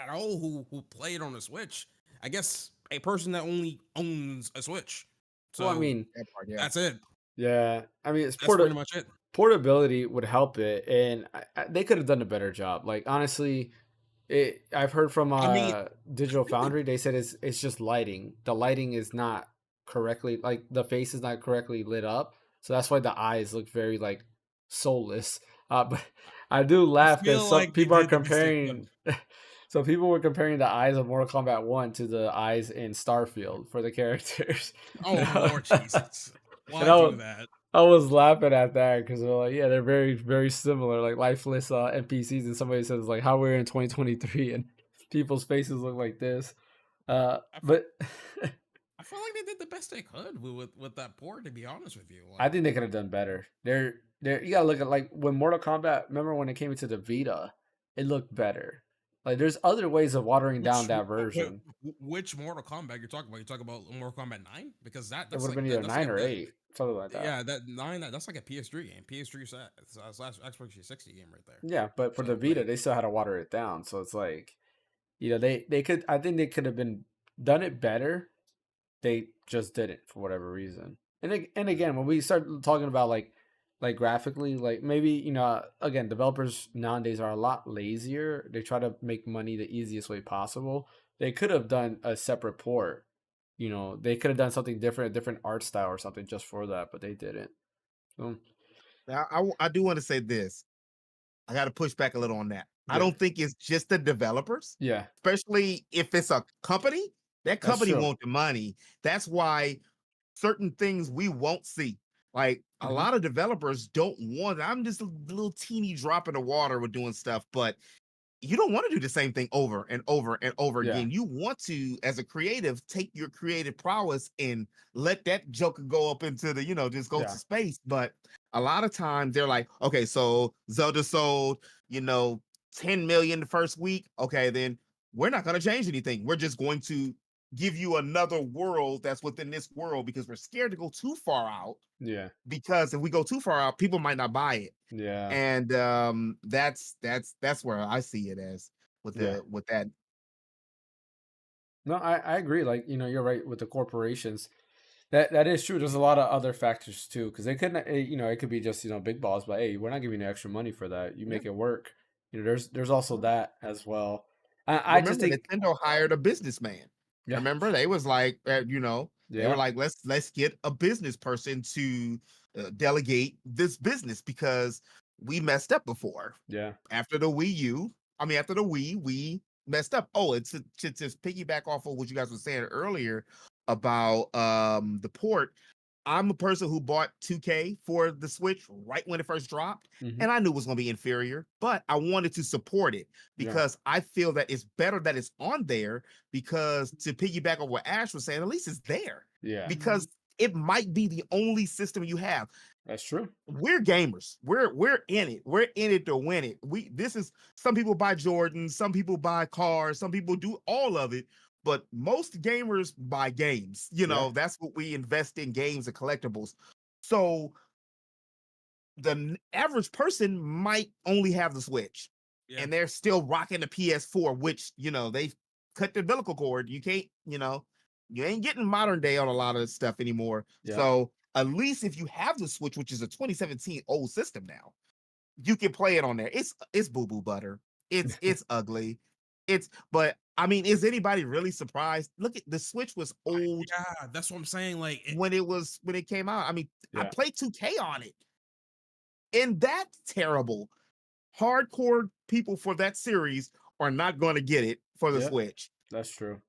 at all who play it on the Switch. I guess a person that only owns a Switch. So well, I mean, that's it. Yeah, I mean, that's pretty much it. Portability would help it, and they could have done a better job. Like honestly, I've heard from Digital Foundry. They said it's just lighting. The lighting is not correctly, like the face is not correctly lit up, so that's why the eyes look very soulless. But I do laugh because some people are comparing. So people were comparing the eyes of Mortal Kombat 1 to the eyes in Starfield for the characters. Oh Lord Jesus. Why do that? I was laughing at that because they're like, yeah, they're very, very similar, like lifeless NPCs. And somebody says how we're in 2023 and people's faces look like this. But I feel like they did the best they could with that port. To be honest with you, I think they could have done better. You gotta look at when Mortal Kombat. Remember when it came into the Vita, it looked better. There's other ways of watering down that version. Which Mortal Kombat you're talking about? You talking about Mortal Kombat 9? Because that would have been either 9 or 8, something like that. Yeah, that 9. That's like a PS3 game. PS3 slash Xbox 360 game right there. Yeah, but for the Vita, they still had to water it down. So it's they could. I think they could have done it better. They just didn't for whatever reason. And again, when we start talking about like graphically, maybe again, developers nowadays are a lot lazier. They try to make money the easiest way possible. They could have done a separate port. They could have done something different, a different art style or something just for that, but they didn't. So now I do want to say this. I got to push back a little on that. I don't think it's just the developers. Yeah. Especially if it's a company. That company wants the money. That's why certain things we won't see. A lot of developers don't want. I'm just a little teeny drop in the water with doing stuff, but you don't want to do the same thing over and over and over again. You want to, as a creative, take your creative prowess and let that joker go up into the, just go to space. But a lot of times they're like, okay, so Zelda sold, 10 million the first week. Okay, then we're not going to change anything. We're just going to give you another world that's within this world because we're scared to go too far out. Yeah. Because if we go too far out, people might not buy it. Yeah. And that's where I see it as with that. No, I agree. Like, you're right with the corporations. That is true. There's a lot of other factors too, because they couldn't, it could be just big balls, but hey, we're not giving you extra money for that. You make it work. There's also that as well. I just think Nintendo hired a businessman. Yeah. Remember, they was like, they were like, let's get a business person to delegate this business because we messed up before. Yeah. After the Wii, we messed up. Oh, it's to piggyback off of what you guys were saying earlier about the port. I'm a person who bought 2K for the Switch right when it first dropped, and I knew it was going to be inferior, but I wanted to support it because I feel that it's better that it's on there because to piggyback on what Ash was saying, at least it's there. Yeah. Because it might be the only system you have. That's true. We're gamers. We're in it. We're in it to win it. Some people buy Jordans, some people buy cars, some people do all of it. But most gamers buy games. That's what we invest in, games and collectibles. So the average person might only have the Switch and they're still rocking the PS4, which, they cut the umbilical cord. You can't, you ain't getting modern day on a lot of this stuff anymore. Yeah. So at least if you have the Switch, which is a 2017 old system now, you can play it on there. It's boo-boo butter. It's ugly. But I mean, is anybody really surprised? Look, at the Switch was old. Yeah, that's what I'm saying. Like when it came out. I mean, I played 2K on it, and that's terrible. Hardcore people for that series are not going to get it for the Switch. That's true.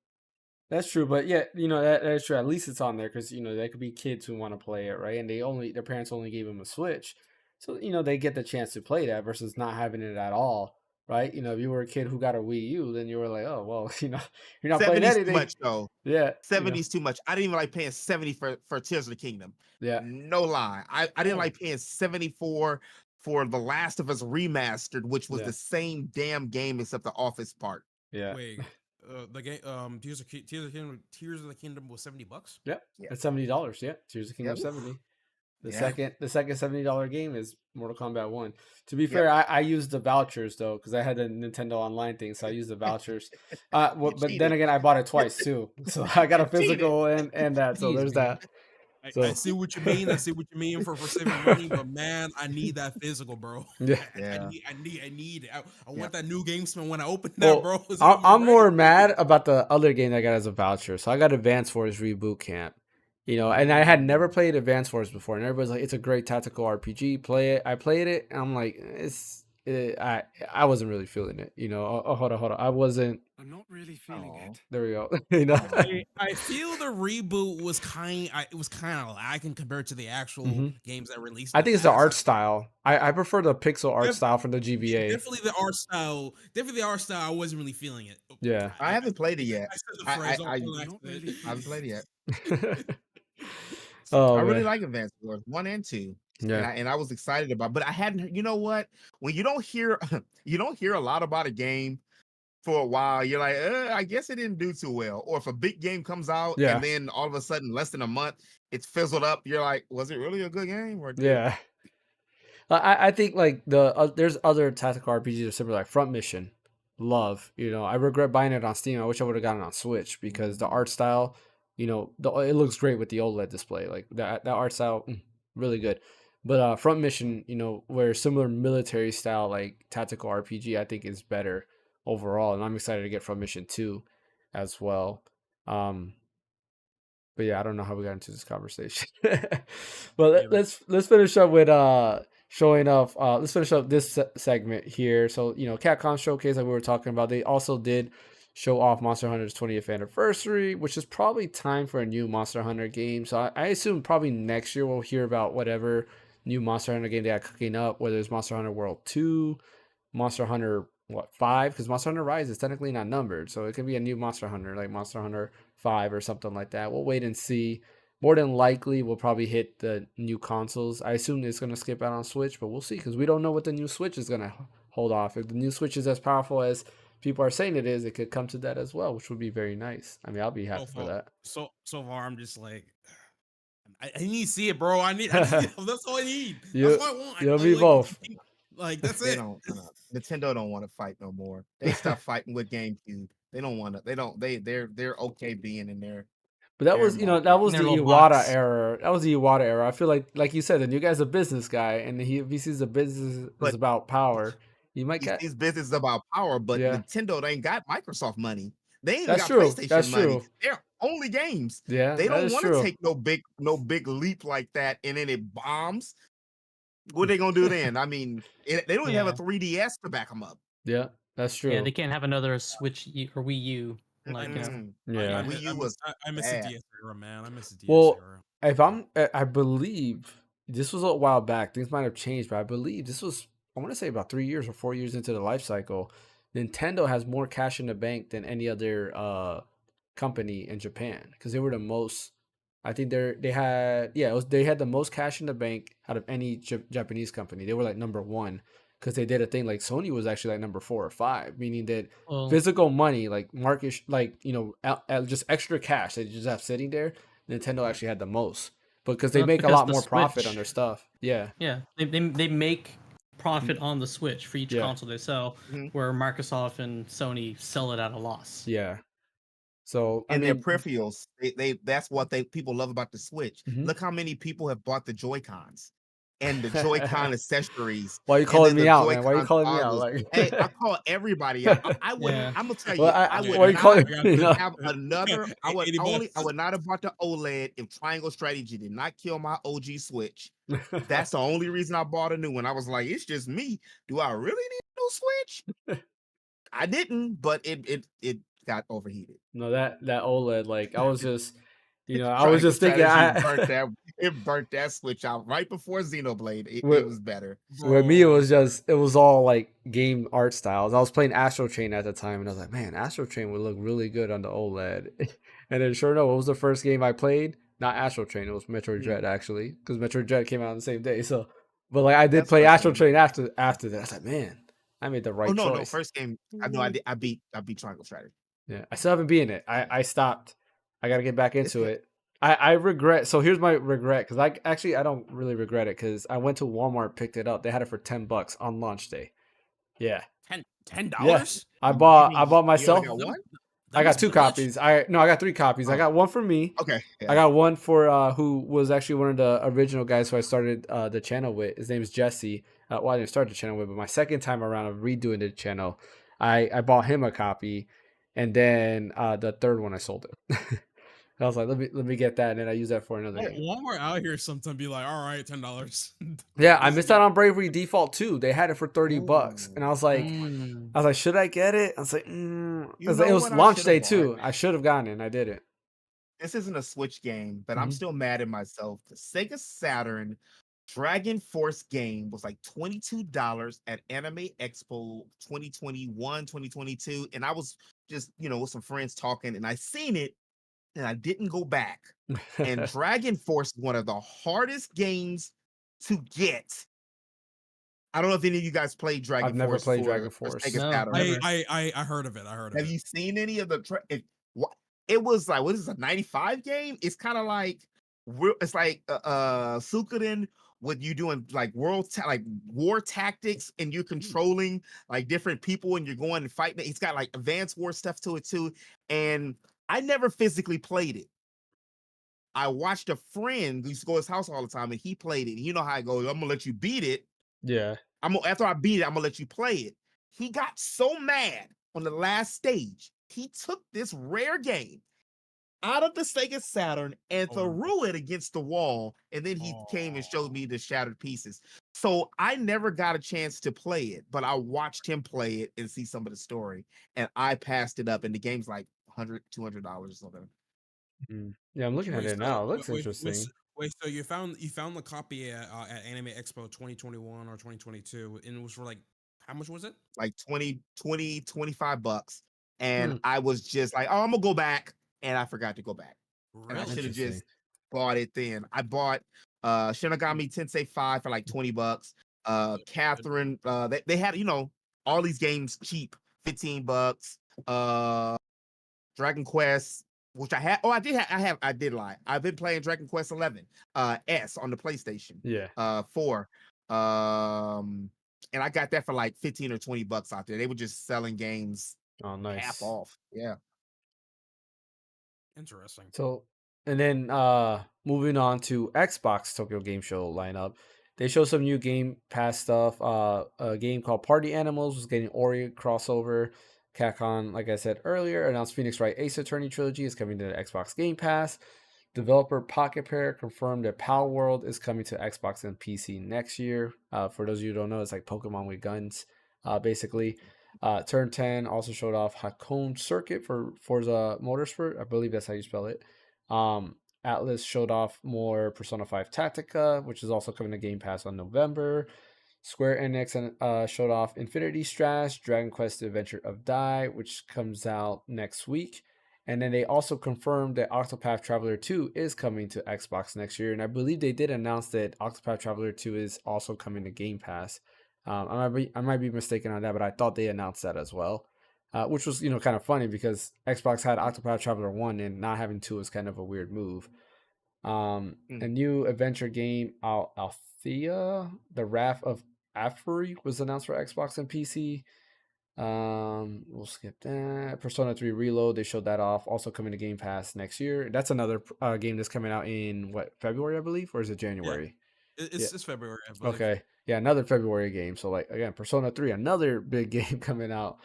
That's true, but yeah, that's true. At least it's on there because there could be kids who want to play it, right? And their parents only gave them a Switch, so they get the chance to play that versus not having it at all. Right, if you were a kid who got a Wii U, then you were like, oh well, you're not playing anything. Too much though. Yeah, 70's too much. I didn't even like paying 70 for Tears of the Kingdom. Yeah, no lie. I didn't like paying 74 for The Last of Us Remastered, which was the same damn game except the Office part. Yeah. Wait, the game Tears of the Kingdom was $70. Yep. Yeah. It's $70. Yeah, Tears of the Kingdom 70. The second $70 game is Mortal Kombat 1. To be fair, I used the vouchers though because I had the Nintendo Online thing, so I used the vouchers. But then again, I bought it twice too, so I got a physical and that. So there's that. So. I see what you mean. I see what you mean for saving money, but man, I need that physical, bro. Yeah, I need it. I want that new GameSman when I open that, bro. I'm more mad about the other game I got as a voucher. So I got Advance Wars Reboot Camp. And I had never played Advance Wars before, and everybody's like, "It's a great tactical RPG. Play it." I played it, and I'm like, I wasn't really feeling it. Hold on. I'm not really feeling it. There we go. I feel the reboot was kind of lacking compared to the actual games that released. I think it's the art style. I prefer the pixel art style from the GBA. Definitely the art style. I wasn't really feeling it. Yeah, I haven't played it yet. I haven't played it yet. I really like Advance Wars 1 and 2. Yeah, and I was excited about, but I hadn't. You know what? When you don't hear a lot about a game for a while, you're like, I guess it didn't do too well. Or if a big game comes out and then all of a sudden, less than a month, it's fizzled up. You're like, was it really a good game? Or yeah. I think like there's other tactical RPGs that are similar, like Front Mission. Love. I regret buying it on Steam. I wish I would have gotten it on Switch because the art style. It looks great with the OLED display. Like that art style, really good. But Front Mission, where similar military style like tactical RPG, I think is better overall, and I'm excited to get Front Mission 2 as well. But yeah, I don't know how we got into this conversation. But let's finish up with showing off. Let's finish up this segment here. So Capcom Showcase, like we were talking about, they also did show off Monster Hunter's 20th anniversary, which is probably time for a new Monster Hunter game. So I assume probably next year we'll hear about whatever new Monster Hunter game they are cooking up, whether it's Monster Hunter World 2, Monster Hunter 5, because Monster Hunter Rise is technically not numbered, so it could be a new Monster Hunter, like Monster Hunter 5 or something like that. We'll wait and see. More than likely, we'll probably hit the new consoles. I assume it's going to skip out on Switch, but we'll see, because we don't know what the new Switch is going to hold off. If the new Switch is as powerful as people are saying it is, it could come to that as well, which would be very nice. I mean, I'll be happy for that. So far, I'm just like, I need to see it, bro. I need that's all I need. That's all I want. You'll be both. Like that's they it. Don't, Nintendo don't want to fight no more. They stopped fighting with GameCube. They don't want to. They don't. They're okay being in there. But that was, that was the Iwata era. That was the Iwata era. I feel like you said, the new guy's a business guy, and if he sees the business is about power, you might get his business is about power. But Nintendo, they ain't got Microsoft money. They ain't got PlayStation money. They're only games. Yeah, they don't want to take no big leap like that, and then it bombs. What are they gonna do then? I mean, they don't even have a 3DS to back them up. Yeah, that's true. Yeah, they can't have another Switch or Wii U. Like, yeah, Wii U was. I miss the DS era, man. I miss the DS era. I believe this was a while back. Things might have changed, but I believe this was, I want to say, about 3 years or 4 years into the life cycle. Nintendo has more cash in the bank than any other company in Japan, because they were the most. I think they had the most cash in the bank out of any Japanese company. They were like number one, because they did a thing like Sony was actually like number 4 or 5, meaning that physical money, like market, like just extra cash they just have sitting there. Nintendo actually had the most, because they make a lot more profit on their stuff. Yeah, they make profit on the Switch for each console they sell, where Microsoft and Sony sell it at a loss. Yeah. So their peripherals, that's what people love about the Switch. Look how many people have bought the Joy-Cons and the Joy-Con accessories. Why are you calling me out, man? Why are you calling me out? Like, hey, I call everybody out. I would. I'm gonna tell you. I would not have another. I would not have bought the OLED if Triangle Strategy did not kill my OG Switch. That's the only reason I bought a new one. I was like, it's just me. Do I really need a new Switch? I didn't, but it got overheated. No, that OLED, like, I was just, I was just thinking, it burnt that Switch out right before Xenoblade. It was better. With me, it was all like game art styles. I was playing Astro Chain at the time, and I was like, man, Astro Chain would look really good on the OLED. And then sure enough, what was the first game I played? Not Astro Chain, it was Metroid Dread, actually, because Metroid Dread came out on the same day. So, but like, I did play Astro Chain after that. I was like, man, I made the right choice. No, first game, I beat Triangle Strategy. Yeah, I still haven't beaten it. I stopped. I got to get back into it. I regret. So here's my regret, because I don't really regret it, because I went to Walmart, picked it up. They had it for $10 on launch day. Yeah, $10. Yeah. I bought myself. I got 2 copies. I got 3 copies. I got one for me. Okay. Yeah. I got one for who was actually one of the original guys who I started the channel with. His name is Jesse. Well, I didn't start the channel with, but my second time around of redoing the channel, I bought him a copy. And then the third one I sold it. I was like, let me get that, and then I use that for another game. Walmart out here sometimes be like, all right, $10. Yeah, I missed out on Bravery Default 2. They had it for $30, and I was like, should I get it? I was like, it was launch day too. I should have gotten it, and I didn't. This isn't a Switch game, but I'm still mad at myself. The Sega Saturn Dragon Force game was like $22 at Anime Expo 2021, 2022. And I was just, with some friends talking, and I seen it, and I didn't go back. And Dragon Force is one of the hardest games to get. I don't know if any of you guys played Dragon Force. I've never played Dragon Force. No, I heard of it. Have you seen any of the? It was like, what is this, a 95 game? It's kind of like, it's like Suikoden, with you doing like war tactics, and you're controlling like different people, and you're going and fighting. It's got like advanced war stuff to it too. And I never physically played it. I watched a friend who used to go to his house all the time, and he played it. You know how it goes. I'm gonna let you beat it. Yeah. After I beat it, I'm gonna let you play it. He got so mad on the last stage, he took this rare game out of the Sega Saturn and threw it against the wall, and then he came and showed me the shattered pieces. So I never got a chance to play it, but I watched him play it and see some of the story, and I passed it up, and the game's like $100, $200 or something. Yeah, I'm looking at it now. It looks interesting. Wait, so you found the copy at Anime Expo 2021 or 2022, and it was for like, how much was it? Like $25. And I was just like, I'm gonna go back. And I forgot to go back. Really? And I should have just bought it then. I bought Shinigami Tensei 5 for like $20. Catherine, they had, all these games cheap $15. Dragon Quest, which I had. Oh, I did lie. I've been playing Dragon Quest 11 S on the PlayStation. Yeah. 4. And I got that for like $15 or $20 out there. They were just selling games half off. Yeah. Interesting. So, and then moving on to Xbox Tokyo Game Show lineup, they show some new Game Pass stuff. A game called Party Animals was getting Ori crossover. Capcom, like I said earlier, announced Phaneckswhy Ace Attorney Trilogy is coming to the Xbox Game Pass. Developer Pocket Pair confirmed that Pal World is coming to Xbox and PC next year. For those of you who don't know, it's like Pokemon with guns, basically. Turn 10 also showed off Hakone Circuit for Forza Motorsport. I believe that's how you spell it. Atlas showed off more Persona 5 Tactica, which is also coming to Game Pass on November. Square Enix showed off Infinity Strash, Dragon Quest Adventure of Dai, which comes out next week. And then they also confirmed that Octopath Traveler 2 is coming to Xbox next year. And I believe they did announce that Octopath Traveler 2 is also coming to Game Pass. I might be mistaken on that, but I thought they announced that as well. Which was, kind of funny because Xbox had Octopath Traveler 1 and not having 2 is kind of a weird move. A new adventure game, Althea, The Wrath of Aphri, was announced for Xbox and PC. We'll skip that. Persona 3 Reload, they showed that off. Also coming to Game Pass next year. That's another game that's coming out in February, I believe, or is it January? Yeah. It's February, I believe. Okay. Yeah, another February game. So again, Persona 3, another big game coming out.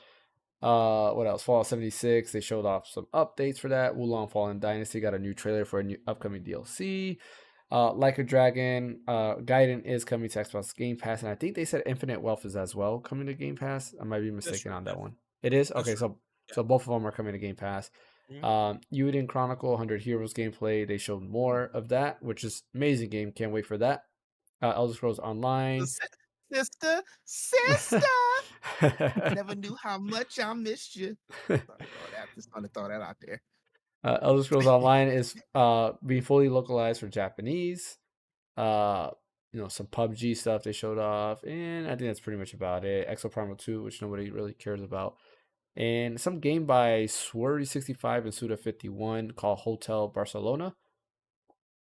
What else? Fallout 76. They showed off some updates for that. Wulong Fallen Dynasty got a new trailer for a new upcoming DLC. Like a Dragon, Gaiden is coming to Xbox Game Pass, and I think they said Infinite Wealth is as well coming to Game Pass. I might be mistaken on that one. It is? Okay, so both of them are coming to Game Pass. Euden Chronicle 100 Heroes gameplay, they showed more of that, which is amazing game. Can't wait for that. Elder Scrolls Online. Sister. Never knew how much I missed you. Just want to throw that out there. Elder Scrolls Online is being fully localized for Japanese. Some PUBG stuff they showed off, and I think that's pretty much about it. Exoprimal 2, which nobody really cares about, and some game by Swerry65 and Suda51 called Hotel Barcelona.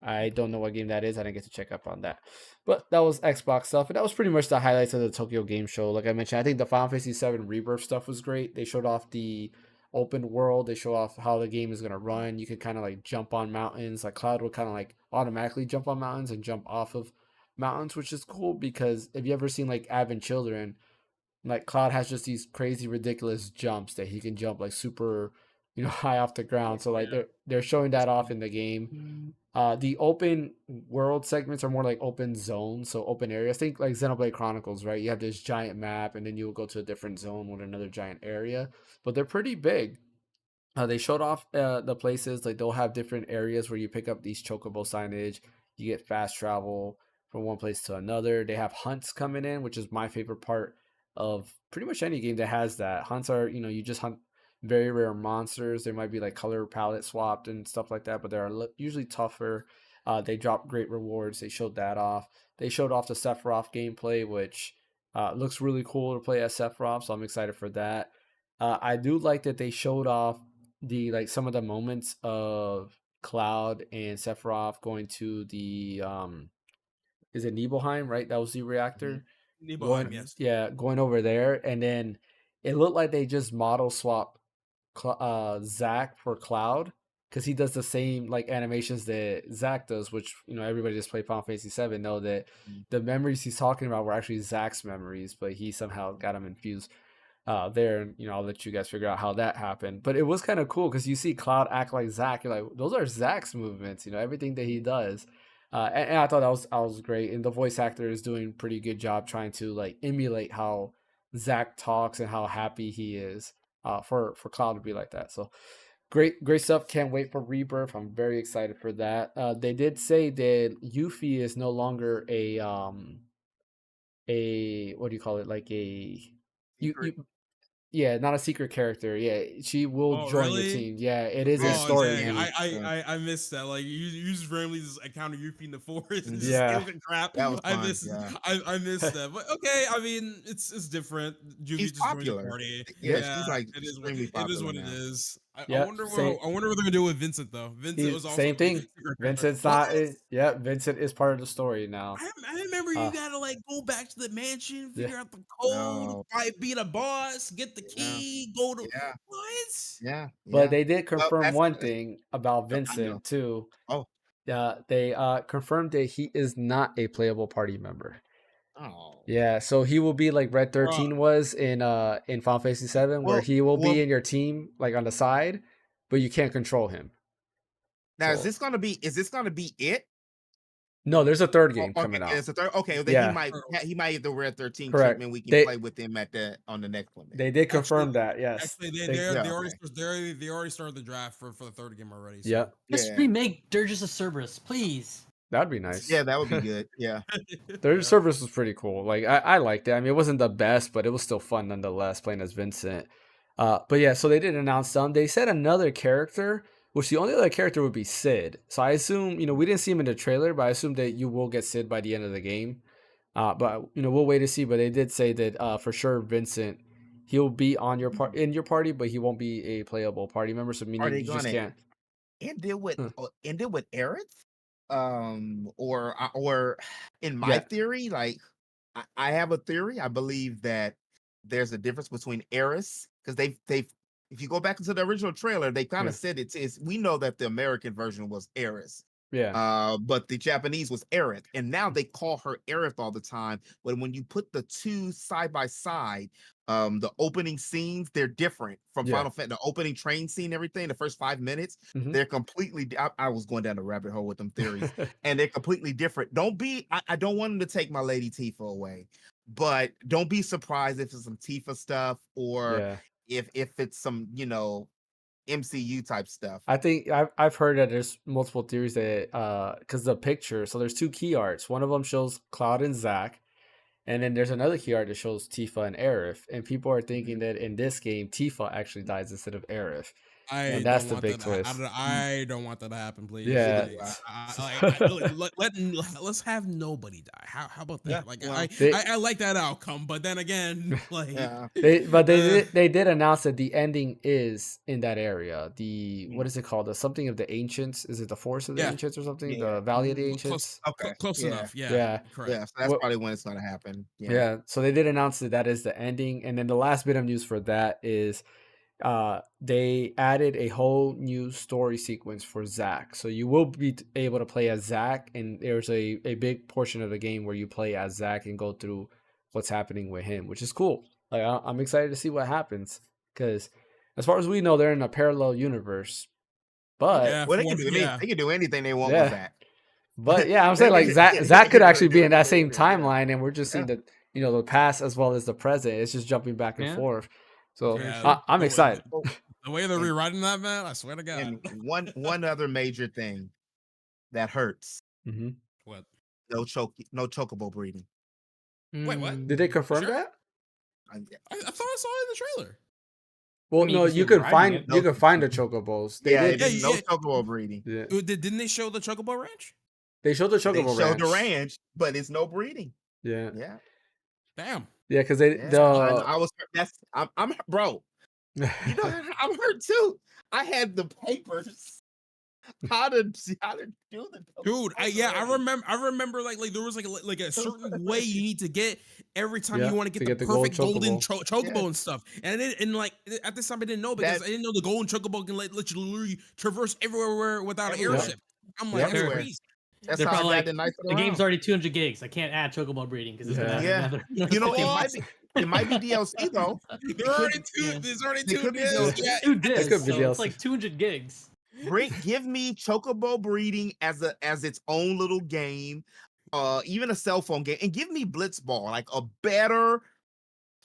I don't know what game that is. I didn't get to check up on that. But that was Xbox stuff. And that was pretty much the highlights of the Tokyo Game Show. Like I mentioned, I think the Final Fantasy VII Rebirth stuff was great. They showed off the open world. They show off how the game is going to run. You could kind of like jump on mountains. Like Cloud would kind of like automatically jump on mountains and jump off of mountains, which is cool because if you ever seen like Advent Children, like Cloud has just these crazy ridiculous jumps that he can jump like super high off the ground. So like they're showing that off in the game. The open world segments are more like open zones, so open areas. Think like Xenoblade Chronicles, right? You have this giant map and then you'll go to a different zone with another giant area, but they're pretty big. They showed off the places, like they'll have different areas where you pick up these chocobo signage. You get fast travel from one place to another. They have hunts coming in, which is my favorite part of pretty much any game that has that. Hunts are, you just hunt very rare monsters. They might be like color palette swapped and stuff like that, but they're usually tougher. They drop great rewards. They showed that off. They showed off the Sephiroth gameplay, which looks really cool to play as Sephiroth, so I'm excited for that. I do like that they showed off some of the moments of Cloud and Sephiroth going to the is it Nibelheim, right? That was the reactor. Nibelheim, yes. Yeah, going over there, and then it looked like they just model swapped Zack for Cloud because he does the same like animations that Zack does, which everybody just played Final Fantasy VII know that the memories he's talking about were actually Zack's memories, but he somehow got them infused there, and I'll let you guys figure out how that happened. But it was kind of cool because you see Cloud act like Zack. You're like, those are Zack's movements, everything that he does. And I thought that was great, and the voice actor is doing pretty good job trying to like emulate how Zack talks and how happy he is for Cloud to be like that. So great stuff. Can't wait for Rebirth. I'm very excited for that. They did say that Yuffie is no longer a what do you call it, like a not a secret character. Yeah, she will join your team. Yeah, it is a story. Dang. I missed that. Like you just randomly just encounter Yuffie in the forest and just Yeah. stealing crap. That was fun. I missed that. But okay, I mean it's different. Yuffie just joined the party. Yeah, she's like it is what now. it is. I wonder what they're gonna do with Vincent though. Vincent was also same thing. Vincent's not. Vincent is part of the story now. I remember you gotta like go back to the mansion, figure out the code, beat a boss, get the key, go to what? Yeah. But they did confirm one thing about Vincent too. Oh. They confirmed that he is not a playable party member. Oh. Yeah, so he will be like Red 13 was in Final Fantasy VII, where he will be in your team like on the side, but you can't control him. Now is this gonna be it? No, there's a third game coming out. It's a third. Okay, then he might get the Red 13 treatment. We can play with him on the next one. They did confirm that. Yes, actually, they already started the draft for the third game already. So. Yeah, just remake Dirges of Cerberus, please. That'd be nice. Yeah, that would be good. Yeah, Dirges of Cerberus was pretty cool. Like I liked it. I mean, it wasn't the best, but it was still fun nonetheless playing as Vincent. But yeah, so they did announce some. They said another character. Which the only other character would be Sid. So I assume, we didn't see him in the trailer, but I assume that you will get Sid by the end of the game. But we'll wait to see. But they did say that for sure Vincent, he'll be on your party, but he won't be a playable party member. So meaning you just can't. End it with Aerith? Or in my theory, like I have a theory. I believe that there's a difference between Aerith because they've if you go back into the original trailer, they kind of said it's. We know that the American version was Aerith. Yeah. But the Japanese was Aerith, and now they call her Aerith all the time. But when you put the two side by side, the opening scenes, they're different from Final Fantasy. The opening train scene, everything, the first 5 minutes, they're completely. I was going down the rabbit hole with them theories, and they're completely different. I don't want them to take my Lady Tifa away, but don't be surprised if it's some Tifa stuff or. If it's some MCU type stuff. I think I've heard that there's multiple theories that because the picture, so there's two key arts. One of them shows Cloud and Zack, and then there's another key art that shows Tifa and Aerith. And people are thinking that in this game Tifa actually dies instead of Aerith. And that's the big twist. I don't want that to happen, please. Yeah. Let's have nobody die. How about that? I like that outcome, but then again, they did announce that the ending is in that area. What is it called? The something of the ancients? Is it the Forest of the Ancients or something? Yeah. The Valley of the Ancients? Close enough. Yeah. Correct. Yeah. So that's probably when it's gonna happen. Yeah. So they did announce that is the ending, and then the last bit of news for that is. They added a whole new story sequence for Zack. So you will be able to play as Zack, and there's a big portion of the game where you play as Zack and go through what's happening with him, which is cool. Like I'm excited to see what happens because as far as we know, they're in a parallel universe. But they can do anything they want with that. But yeah, I'm saying like Zack could actually be in that same timeline, and we're just seeing the past as well as the present. It's just jumping back and forth. So I'm excited. The way they're rewriting that, man, I swear to God. And one other major thing that hurts. What? No chocobo breeding. Wait, what? Did they confirm that? I thought I saw it in the trailer. Well, no, you can find the chocobos. No chocobo breeding. Yeah. Didn't they show the chocobo ranch? They showed the chocobo ranch. They showed the ranch, but it's no breeding. Yeah. Yeah. Damn. Yeah, because I'm bro. I'm hurt too. I had the papers. How to do the dude? I remember like there was like a certain way you need to get every time you want to get the perfect golden chocobo and stuff. And at this time I didn't know because I didn't know the golden chocobo can let you literally traverse everywhere without an airship. I'm like, that's crazy. That's how I got the game's already 200 gigs. I can't add chocobo breeding because it's gonna add another. It might be DLC though. There's already two discs. Two discs. So it's like 200 gigs. Give me chocobo breeding as its own little game, even a cell phone game, and give me Blitzball, like a better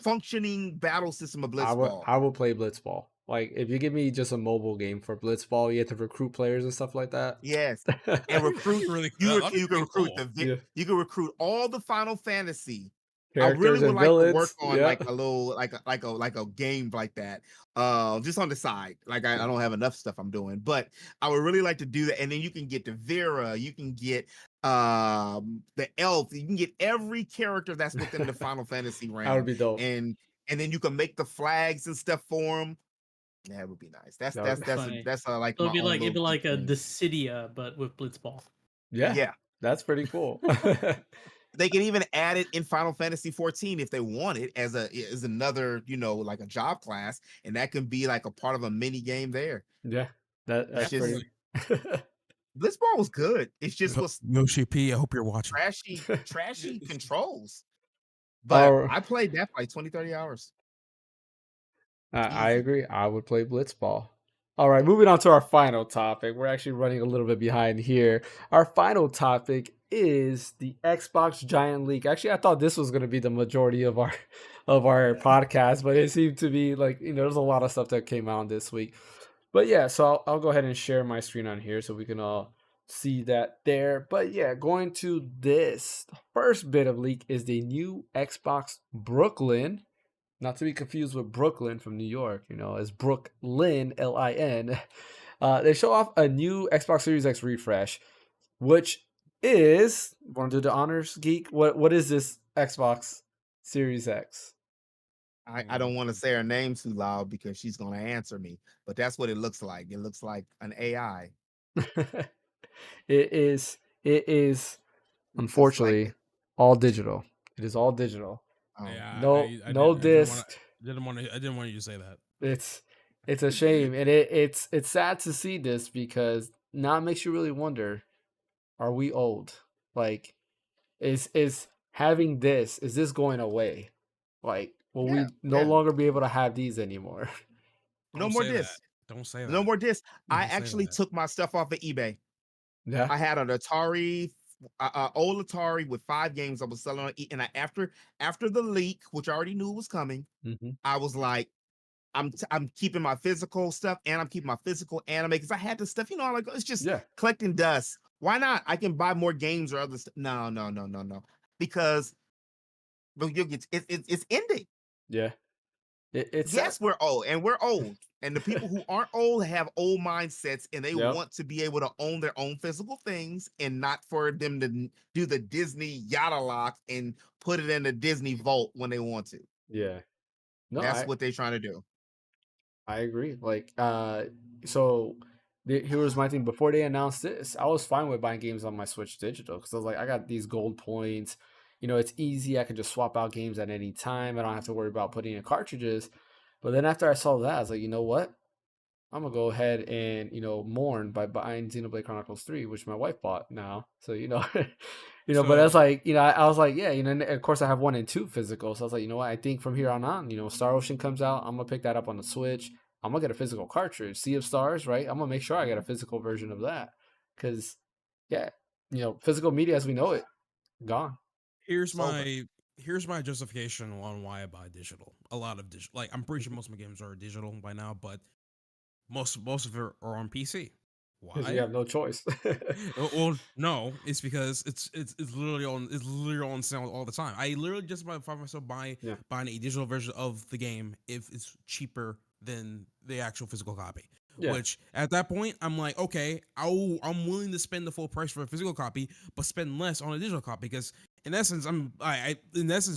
functioning battle system of Blitzball. I will play Blitzball. Like if you give me just a mobile game for Blitzball, you have to recruit players and stuff like that. Yes, and recruit. You can recruit you can recruit all the Final Fantasy I really would and like to work villains. on Yeah. like a little like a game like that. Just on the side. Like I don't have enough stuff I'm doing, but I would really like to do that. And then you can get the Vera, you can get the elf, you can get every character that's within the Final Fantasy That would realm. be dope. And then you can make the flags and stuff for them. That would be nice. That's That would be that's like So my own it'd be little like a thing. Dissidia, but with Blitzball. Yeah. Yeah. That's pretty cool. They can even add it in Final Fantasy 14 if they want it as another, like a job class, and that can be like a part of a mini game there. Yeah. That's It's pretty. Blitzball was good. It's just was Yoshi P. I hope you're watching. trashy controls. But Oh. I played that for like 20, 30 hours. I agree. I would play Blitzball. All right, moving on to our final topic. We're actually running a little bit behind here. Our final topic is the Xbox Giant Leak. Actually, I thought this was going to be the majority of our podcast, but it seemed to be like, there's a lot of stuff that came out this week. But yeah, so I'll go ahead and share my screen on here so we can all see that there. But yeah, going to this. The first bit of leak is the new Xbox Brooklyn. Not to be confused with Brooklyn from New York, as Brooklyn, Lin. They show off a new Xbox Series X refresh, which is, want to do the honors, Geek? What is this Xbox Series X? I don't want to say her name too loud because she's going to answer me, but that's what it looks like. It looks like an AI. It is, unfortunately, all digital. It is all digital. Yeah, no disc. I didn't want you to say that. It's a shame, and it's sad to see this because now it makes you really wonder: are we old? Like, is having this? Is this going away? Like, will we no longer be able to have these anymore? No more discs. Don't say that. No more discs. I actually took my stuff off of eBay. Yeah, I had an Atari. Old Atari with 5 games I was selling on and after the leak, which I already knew was coming, I was like, I'm keeping my physical stuff and I'm keeping my physical anime because I had this stuff, like it's just collecting dust. Why not? I can buy more games or other stuff. No, because it's ending. Yeah, yes, we're old, and we're old. And the people who aren't old have old mindsets, and they want to be able to own their own physical things and not for them to do the Disney yada lock and put it in the Disney vault when they want to. Yeah. No, that's what they're trying to do. I agree. Like, so here was my thing. Before they announced this, I was fine with buying games on my Switch Digital because I was like, I got these gold points. It's easy. I can just swap out games at any time. I don't have to worry about putting in cartridges. But then after I saw that, I was like, you know what? I'm gonna go ahead and mourn by buying Xenoblade Chronicles 3, which my wife bought now. So but that's like I was like, yeah, and of course I have 1 and 2 physical. So I was like, you know what? I think from here on, Star Ocean comes out, I'm gonna pick that up on the Switch. I'm gonna get a physical cartridge. Sea of Stars, right? I'm gonna make sure I get a physical version of that because, yeah, physical media as we know it, gone. Here's my justification on why I buy digital. A lot of digital, like I'm pretty sure most of my games are digital by now, but most of it are on PC. Why? Because you have no choice. Well, no, it's because it's literally on sale all the time. I literally just find myself buying a digital version of the game if it's cheaper than the actual physical copy. Yeah. Which at that point I'm like, okay, I'm willing to spend the full price for a physical copy, but spend less on a digital copy because in essence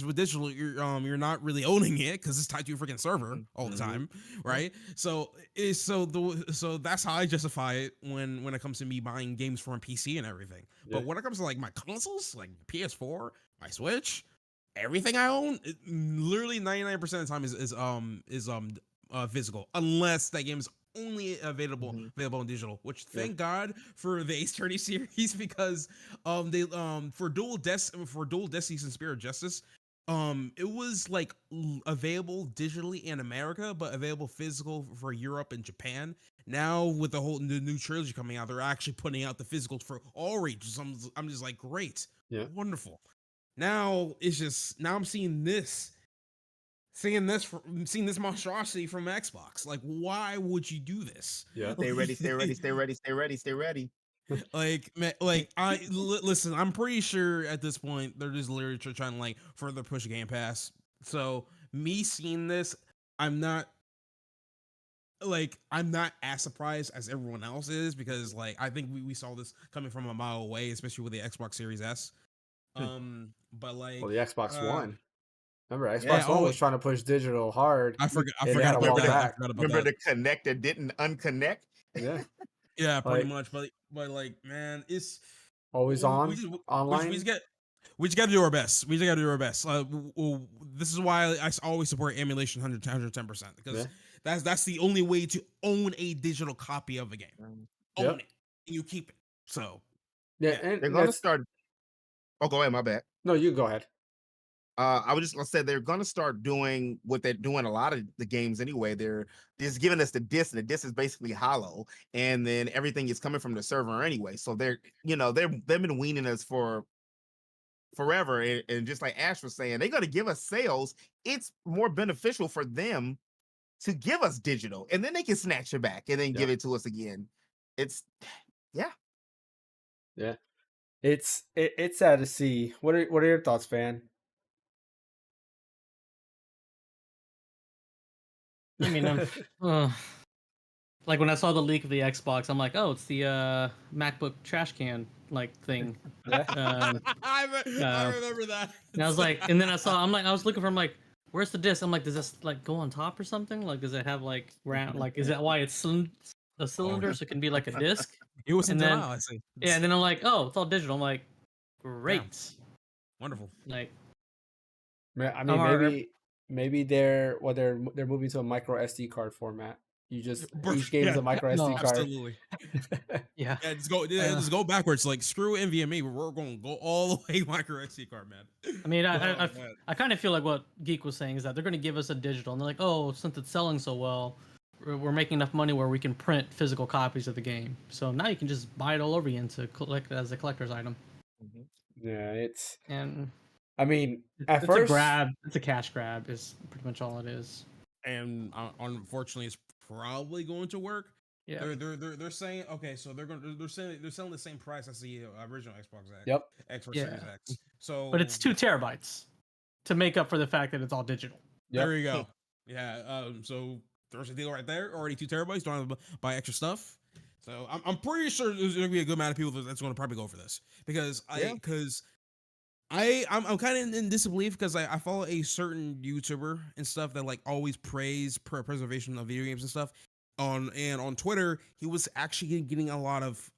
with digital you're not really owning it because it's tied to your freaking server all the time, right? So that's how I justify it when it comes to me buying games for a PC and everything. Yeah. But when it comes to like my consoles, like PS4, my Switch, everything I own, literally 99% of the time is physical, unless that game is only available in digital, which thank God for the Ace Attorney series because they for Dual Destinies and Spirit of Justice, it was like available digitally in America but available physical for Europe and Japan. Now with the new trilogy coming out, they're actually putting out the physicals for all regions. I'm just like, great, wonderful. Now I'm seeing this monstrosity from Xbox. Like, why would you do this? Yeah. Stay ready. Listen, I'm pretty sure at this point they're just literally trying to like further push Game Pass. So me seeing this, I'm not as surprised as everyone else is, because like I think we saw this coming from a mile away, especially with the Xbox Series S. But like, well, the Xbox One. Remember, yeah, Xbox One was trying to push digital hard. I forgot and they had to about walk that. back. Remember the connect that didn't unconnect? Yeah, Yeah, pretty Like- much. But like, man, it's always on online. We just got to do our best. We just got to do our best. This is why I always support emulation 110%, because that's the only way to own a digital copy of a game. Own it, and you keep it. So and they're gonna start. Oh, go ahead. My bad. No, you go ahead. I was just gonna say they're gonna start doing what they're doing a lot of the games anyway. They're just giving us the disc, and the disc is basically hollow, and then everything is coming from the server anyway. So they've been weaning us for forever, and just like Ash was saying, they're gonna give us sales. It's more beneficial for them to give us digital, and then they can snatch it back and then give it to us again. It's It's sad to see. What are your thoughts, Fan? I mean, like when I saw the leak of the Xbox, I'm like, oh, it's the MacBook trash can like thing. I remember that. And I was like, and then I was looking for, I'm like, where's the disc? I'm like, does this like go on top or something? Like, does it have like round? Like, is that why it's a cylinder so it can be like a disc? It was in then, I see. Yeah, and then I'm like, oh, it's all digital. I'm like, great, wonderful. Like, I mean, maybe they're moving to a micro SD card format. You just each game is a micro SD card. Absolutely. Yeah, just go backwards. Like, screw NVMe. We're going to go all the way micro SD card, man. I mean, I kind of feel like what Geek was saying is that they're going to give us a digital, and they're like, oh, since it's selling so well, we're making enough money where we can print physical copies of the game. So now you can just buy it all over again to collect it as a collector's item. Yeah, I mean, at first, a grab. It's a cash grab. Is pretty much all it is. And unfortunately, it's probably going to work. Yeah, they're saying, okay, so they're selling the same price as the original Xbox X. Yep. Xbox Series X. So, but it's 2 terabytes to make up for the fact that it's all digital. Yep. There you go. Yeah. So there's a deal right there. Already 2 terabytes. Don't have to buy extra stuff. So I'm pretty sure there's going to be a good amount of people that's going to probably go for this, because I'm kind of in disbelief, because I follow a certain YouTuber and stuff that like always praise preservation of video games and stuff. On Twitter, he was actually getting a lot of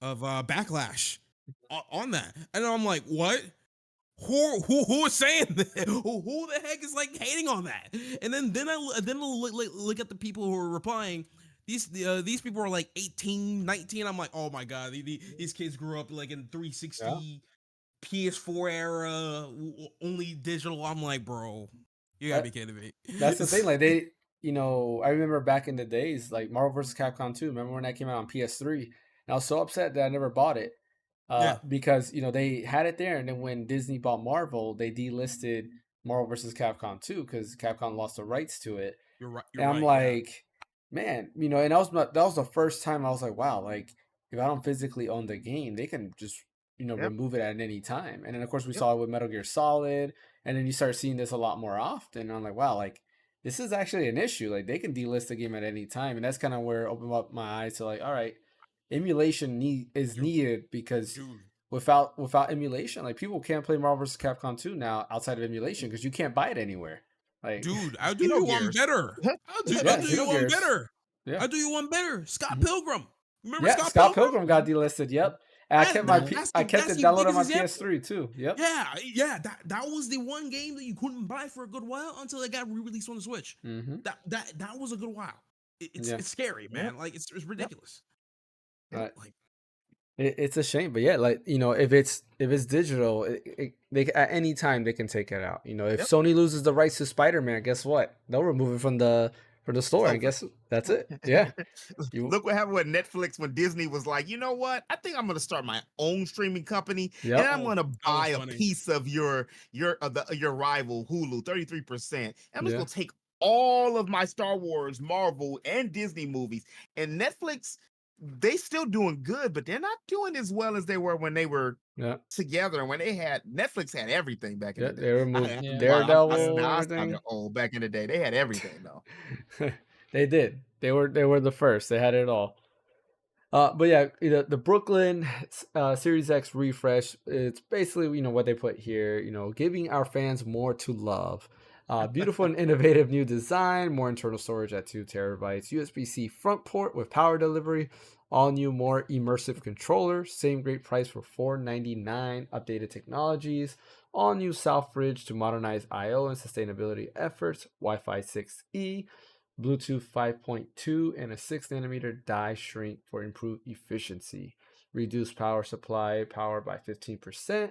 backlash on that, and I'm like, what? Who is saying that? Who the heck is like hating on that? And then I look at the people who are replying. These people are like 18, 19. I'm like, oh my god, these kids grew up like in 360, PS4 era, only digital. I'm like, bro, you gotta be kidding me. That's the thing. Like I remember back in the days, like Marvel vs. Capcom 2. Remember when that came out on PS3? And I was so upset that I never bought it. Because they had it there, and then when Disney bought Marvel, they delisted Marvel vs. Capcom 2 because Capcom lost the rights to it. You're right. And I'm like, man, and that was the first time I was like, wow, like if I don't physically own the game, they can just remove it at any time. And then of course we saw it with Metal Gear Solid, and then you start seeing this a lot more often. And I'm like, wow, like this is actually an issue. Like they can delist the game at any time, and that's kind of where it opened up my eyes to like, all right, emulation is needed, because without emulation, like people can't play Marvel vs. Capcom 2 now outside of emulation because you can't buy it anywhere. Like, dude, I'll do you one better. I'll do you one better. Yeah. I'll do you one better. Scott Pilgrim. Remember Scott Pilgrim got delisted. Yep. And I kept it downloaded on my PS3 too. Yep. Yeah. That was the one game that you couldn't buy for a good while until it got re-released on the Switch. Mm-hmm. That was a good while. It's scary, man. Yep. Like it's ridiculous. Right. Like it's a shame, but yeah, like if it's digital, they at any time they can take it out. If Sony loses the rights to Spider-Man, guess what? They'll remove it from the store. I guess that's it. Yeah. Look what happened with Netflix when Disney was like, you know what? I think I'm going to start my own streaming company, and I'm going to buy a piece of your rival Hulu, 33%. And I'm just going to take all of my Star Wars, Marvel, and Disney movies. And Netflix they still doing good, but they're not doing as well as they were when they were together. When they had Netflix had everything back in the day. They removed Daredevil and I everything. sounded old back in the day. They had everything though. They did. They were the first. They had it all. But yeah, the Brooklyn Series X refresh, it's basically, what they put here, giving our fans more to love. Beautiful and innovative new design, more internal storage at 2 terabytes, USB-C front port with power delivery, all new, more immersive controller, same great price for $499, updated technologies, all new South Bridge to modernize I/O and sustainability efforts, Wi-Fi 6E, Bluetooth 5.2, and a 6nm die shrink for improved efficiency. Reduced power supply power by 15%.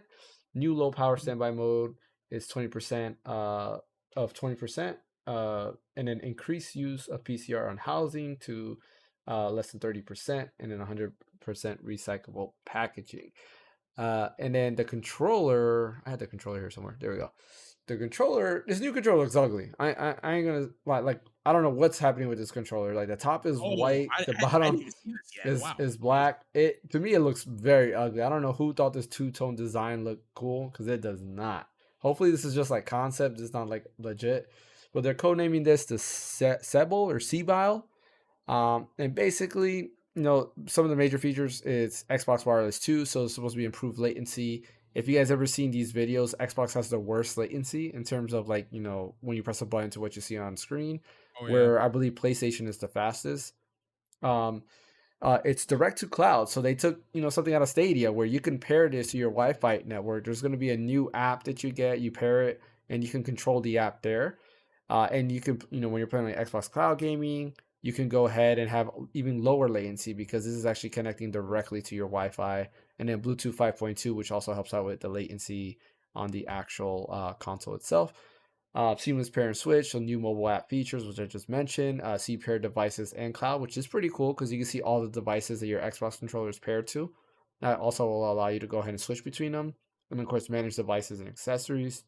New low power standby mode is 20% of 20%. And then increased use of PCR on housing to less than 30%, and then 100% recyclable packaging. And then the controller, I had the controller here somewhere. There we go. The controller, this new controller looks ugly. I ain't gonna like I don't know what's happening with this controller. Like the top is white, the bottom is black. To me it looks very ugly. I don't know who thought this two-tone design looked cool, because it does not. Hopefully this is just like concept, it's not like legit. But they're codenaming this the Sebile or Sebile. And basically, some of the major features, it's Xbox Wireless 2, so it's supposed to be improved latency. If you guys ever seen these videos, Xbox has the worst latency in terms of like, when you press a button to what you see on screen, where I believe PlayStation is the fastest. It's direct to cloud. So they took, something out of Stadia where you can pair this to your Wi-Fi network. There's going to be a new app that you get, you pair it, and you can control the app there. And you can, when you're playing like Xbox Cloud Gaming, you can go ahead and have even lower latency, because this is actually connecting directly to your Wi-Fi. And then Bluetooth 5.2, which also helps out with the latency on the actual console itself. Seamless pair and switch, so new mobile app features, which I just mentioned. See paired devices and cloud, which is pretty cool because you can see all the devices that your Xbox controller is paired to. That also will allow you to go ahead and switch between them. And of course, manage devices and accessories.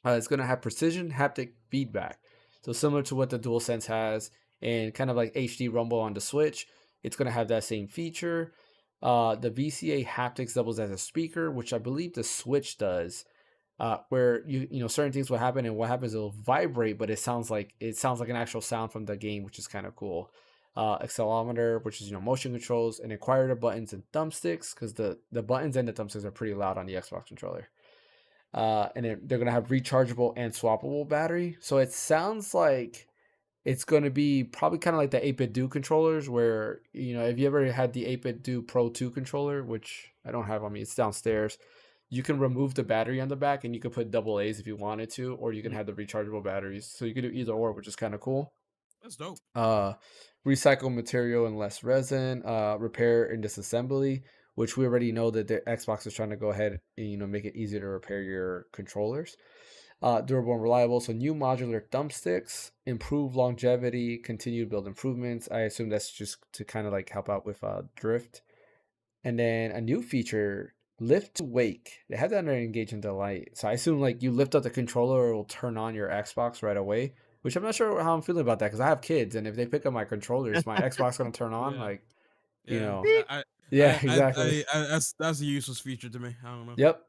It's going to have precision haptic feedback. So similar to what the DualSense has, and kind of like HD Rumble on the Switch, it's going to have that same feature. The VCA haptics doubles as a speaker, which I believe the Switch does, where you certain things will happen, and what happens, it'll vibrate, but it sounds like an actual sound from the game, which is kind of cool. Accelerometer, which is motion controls, and quieter buttons and thumbsticks, because the buttons and the thumbsticks are pretty loud on the Xbox controller. And then they're gonna have rechargeable and swappable battery. So it sounds like it's going to be probably kind of like the 8-bit Do controllers, where, if you ever had the 8-bit Do Pro 2 controller, which I don't have on me, it's downstairs, you can remove the battery on the back and you can put AA if you wanted to, or you can have the rechargeable batteries. So you can do either or, which is kind of cool. That's dope. Recycle material and less resin, repair and disassembly, which we already know that the Xbox is trying to go ahead and, make it easier to repair your controllers. Durable and reliable, so new modular thumbsticks, improved longevity, continued build improvements. I assume that's just to kind of like help out with drift. And then a new feature, lift to wake. They have that under Engage and Delight. So I assume like you lift up the controller, it will turn on your Xbox right away, which I'm not sure how I'm feeling about that, because I have kids, and if they pick up my controller, is my Xbox going to turn on? Exactly. That's a useless feature to me. I don't know. Yep.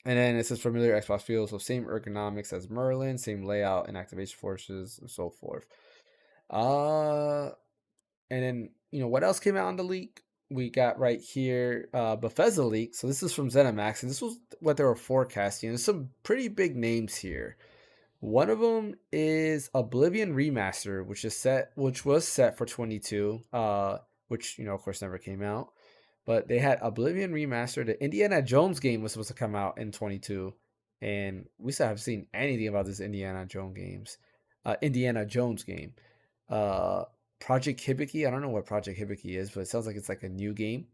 And then it says familiar Xbox feel, so same ergonomics as Merlin, same layout and activation forces, and so forth. And then, what else came out on the leak? We got right here, Bethesda leak. So this is from ZeniMax, and this was what they were forecasting. There's some pretty big names here. One of them is Oblivion Remaster, which was set for 22, which, of course never came out. But they had Oblivion Remastered. The Indiana Jones game was supposed to come out in 22. And we still haven't seen anything about this Indiana Jones game. Project Hibiki. I don't know what Project Hibiki is, but it sounds like it's like a new game.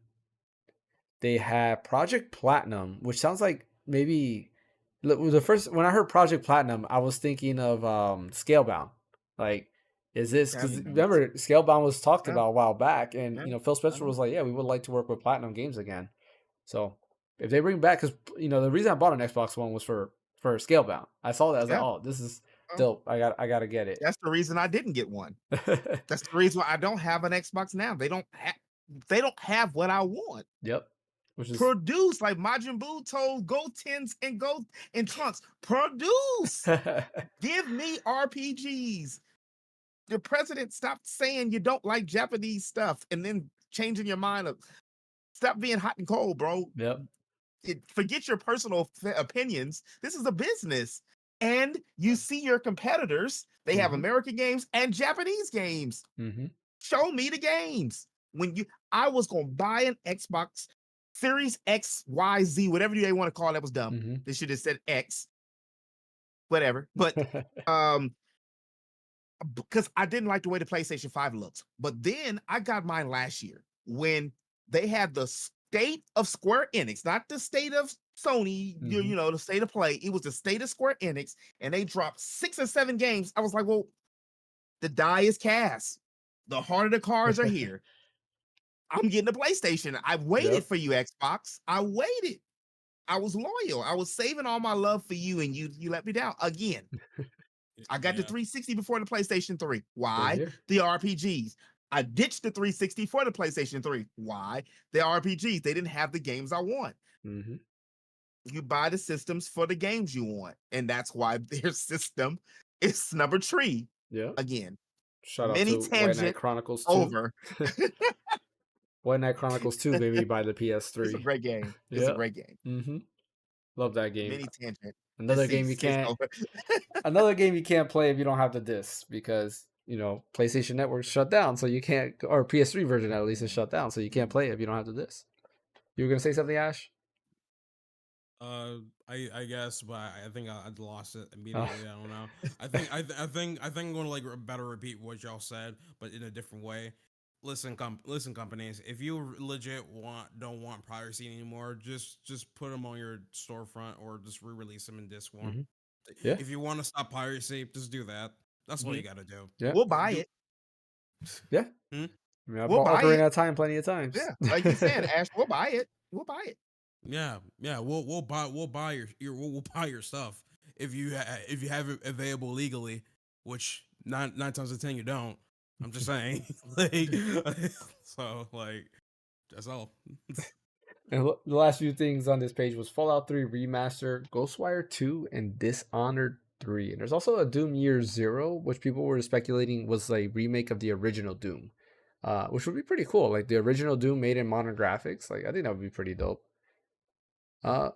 They have Project Platinum, which sounds like maybe... when I heard Project Platinum, I was thinking of Scalebound. Like... Is this, because remember, Scalebound was talked about a while back, and Phil Spencer was like, yeah, we would like to work with Platinum Games again. So if they bring back, because the reason I bought an Xbox One was for Scalebound. I saw that, I was like, oh, this is dope. I gotta get it. That's the reason I didn't get one. That's the reason why I don't have an Xbox now. They don't have, they don't have what I want. Yep. Which is produce, like Majin Buu told Gotenks and Go and Trunks. Produce. Give me RPGs. The president stopped saying you don't like Japanese stuff and then changing your mind. Stop being hot and cold, bro. Yep. Forget your personal opinions. This is a business. And you see your competitors, they have American games and Japanese games. Show me the games. I was going to buy an Xbox Series X, Y, Z, whatever they want to call it. That was dumb. They should have said X. Whatever. But because I didn't like the way the PlayStation 5 looks. But then I got mine last year when they had the state of Square Enix, not the state of Sony, you know, the state of play. It was the state of Square Enix, and they dropped 6 or 7 games. I was like, well, the die is cast. The heart of the cards are here. I'm getting a PlayStation. I waited for you, Xbox. I waited. I was loyal. I was saving all my love for you, and you let me down again. I got the 360 before the PlayStation 3. Why? The RPGs. I ditched the 360 for the PlayStation 3. Why? The RPGs. They didn't have the games I want. You buy the systems for the games you want, and that's why their system is number 3. Again. Shout out to White Knight Chronicles 2. Over. White Knight Chronicles 2, baby, by the PS3. It's a great game. It's a great game. Love that game. Mini tangent. Another game you can't play if you don't have the disc, because you know PlayStation Network shut down, so you can't, or PS3 version at least is shut down, so you can't play it if you don't have the disc. You were gonna say something, Ash? I guess, but I think I lost it immediately. I don't know. I think I'm gonna like better repeat what y'all said, but in a different way. Listen, companies, if you legit don't want piracy anymore, just put them on your storefront or just re-release them in disc form. If you want to stop piracy, just do that. That's all you got to do. We'll buy it. I mean, I bought Ocarina of Time plenty of times. Like you said, Ash, we'll buy it. We'll buy it. We'll buy your stuff if you have it available legally, which nine times out of 10 you don't. I'm just saying, so that's all. And the last few things on this page was Fallout 3 Remaster, Ghostwire 2, and Dishonored 3. And there's also a Doom Year Zero, which people were speculating was a remake of the original Doom, which would be pretty cool. Like the original Doom made in modern graphics. Like I think that would be pretty dope. But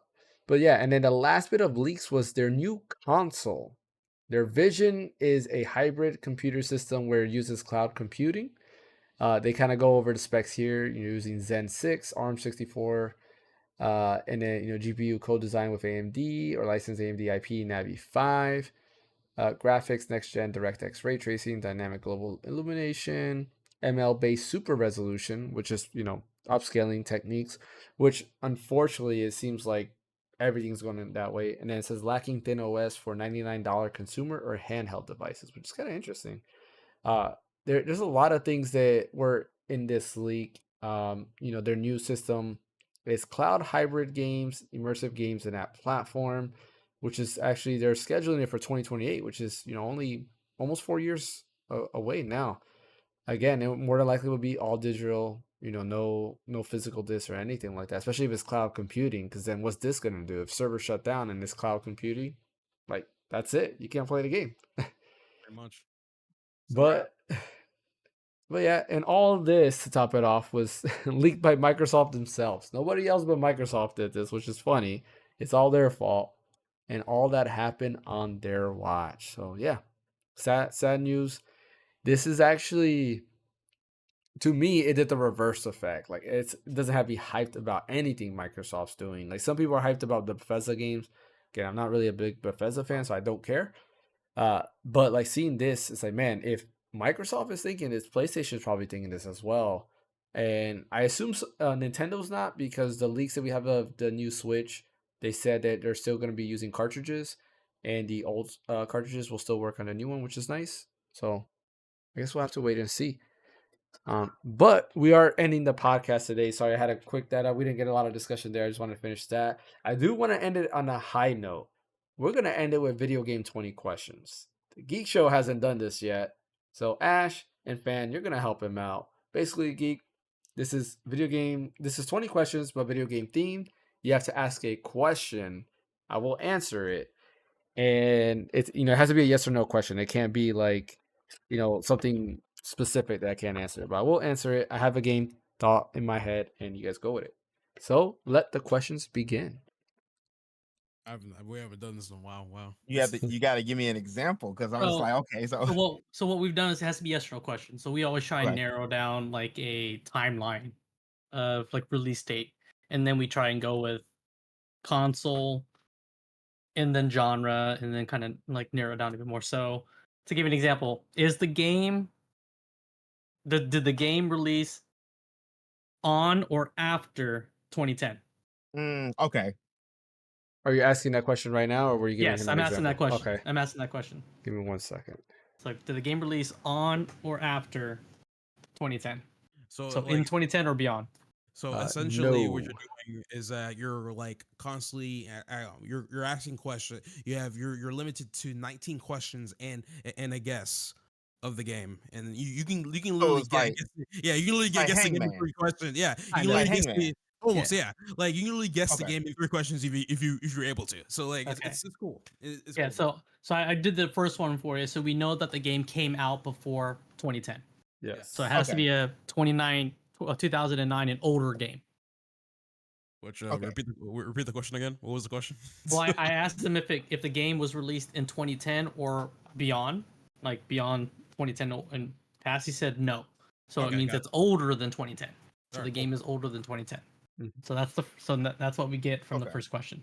yeah, and then the last bit of leaks was their new console. Their vision is a hybrid computer system where it uses cloud computing. They kind of go over the specs here. You're using Zen 6, ARM64, and then GPU co-designed with AMD or licensed AMD IP Navi 5. Graphics, next-gen DirectX ray tracing, dynamic global illumination, ML-based super resolution, which is upscaling techniques, which unfortunately it seems like everything's going in that way. And then it says lacking thin OS for $99 consumer or handheld devices, which is kind of interesting. There's a lot of things that were in this leak. Their new system is cloud hybrid games, immersive games in that platform, which is actually they're scheduling it for 2028, which is only almost 4 years away now. Again, it more than likely will be all digital. No physical disk or anything like that, especially if it's cloud computing, because then what's this going to do? If servers shut down and it's cloud computing, like that's it. You can't play the game. Pretty much. But yeah, and all of this, to top it off, was leaked by Microsoft themselves. Nobody else but Microsoft did this, which is funny. It's all their fault. And all that happened on their watch. So yeah, sad news. This is actually, to me, it did the reverse effect. Like it doesn't have to be hyped about anything Microsoft's doing. Like some people are hyped about the Bethesda games. Again, I'm not really a big Bethesda fan, so I don't care. But like seeing this, it's like, man, if Microsoft is thinking this, PlayStation is probably thinking this as well. And I assume Nintendo's not, because the leaks that we have of the new Switch, they said that they're still going to be using cartridges, and the old cartridges will still work on the new one, which is nice. So I guess we'll have to wait and see. But we are ending the podcast today. Sorry, I had to quick that up. We didn't get a lot of discussion there. I just want to finish that. I do want to end it on a high note. We're going to end it with video game 20 questions. The Geek Show hasn't done this yet. So Ash and Fan, you're going to help him out. Basically, Geek, This is 20 questions, but video game themed. You have to ask a question. I will answer it. And it has to be a yes or no question. It can't be like, something specific that I can't answer. But I will answer it. I have a game thought in my head, and you guys go with it. So let the questions begin. We haven't done this in a while. Wow. You got to give me an example because I'm just like, okay, so what we've done is it has to be yes or no question. So we always try and narrow down like a timeline of like release date, and then we try and go with console, and then genre, and then kind of like narrow it down even more. So to give an example, did the game release on or after 2010? Okay. Are you asking that question right now, or were you giving Yes, him I'm an asking that example? question. Okay. I'm asking that question. Give me 1 second. It's like, did the game release on or after 2010? So like, in 2010 or beyond? So essentially, no. what you're doing is that you're like constantly you're asking questions. You're limited to 19 questions and a guess of the game, and you can literally So guess. Yeah, you can literally guess the game in 3 questions. Yeah, you can literally guess the almost. Yeah, like you can literally guess the game in 3 questions if you're able to. So like it's cool. It's yeah. cool. So I did the first one for you. So we know that the game came out before 2010. Yes. So it has to be a 2009 and older game. Which repeat the question again. What was the question? Well, I asked them if the game was released in 2010 or beyond, like beyond 2010 and past. He said no. So it means it's older than 2010. So the game is older than 2010. Mm-hmm. So that's what we get from the first question.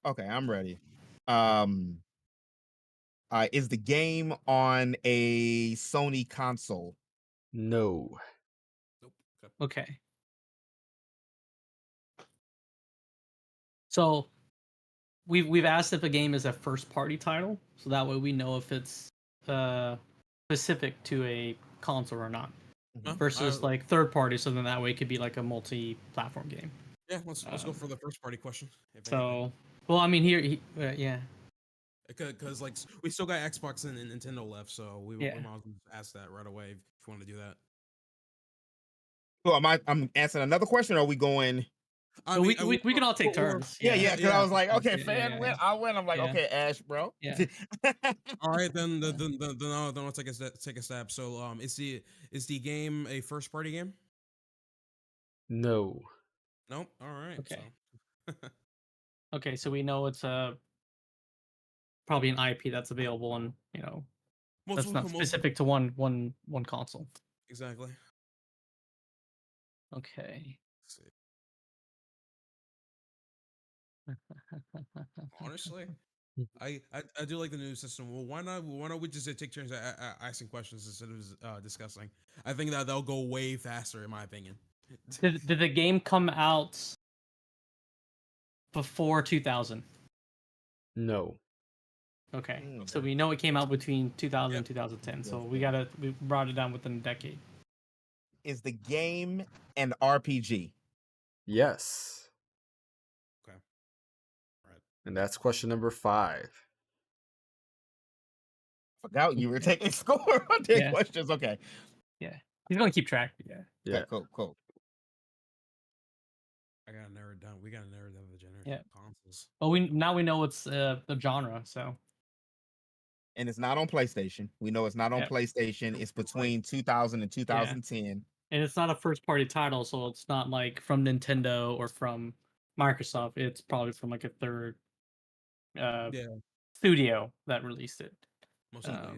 Okay, I'm ready. Is the game on a Sony console? No. Nope. Okay. So we've asked if a game is a first party title, so that way we know if it's specific to a console or not. Versus like third party, so then that way it could be like a multi-platform game. Yeah, let's go for the first party question. So, well, I mean yeah. Because like we still got Xbox and Nintendo left, so we might as well ask that right away if you want to do that. So I'm answering another question, or are we going? So we can all take turns. Yeah. Because I was like, okay, Fan win, I win. I'm like, okay, Ash, bro. Yeah. All right, then I'll take a stab. So is the game a first party game? No. Nope. All right. Okay. So. Okay, so we know it's probably an IP that's available and that's not specific to one console. Exactly. Okay. Honestly, I do like the new system. Well, why not we just take turns asking questions instead of discussing? I think that'll go way faster, in my opinion. Did the game come out before 2000? No. Okay, so we know it came out between 2000 and 2010. So we brought it down within a decade. Is the game an RPG? Yes. Okay. All right. And that's question number 5. Forgot you were taking score on the questions. Okay. Yeah, he's gonna keep track. Yeah. Cool. I gotta narrow it down. We gotta narrow down the generation of consoles. Well, we know it's the genre. So. And it's not on PlayStation. We know it's not on PlayStation. It's between 2000 and 2010. Yeah. And it's not a first-party title, so it's not like from Nintendo or from Microsoft. It's probably from like a third studio that released it. Most likely,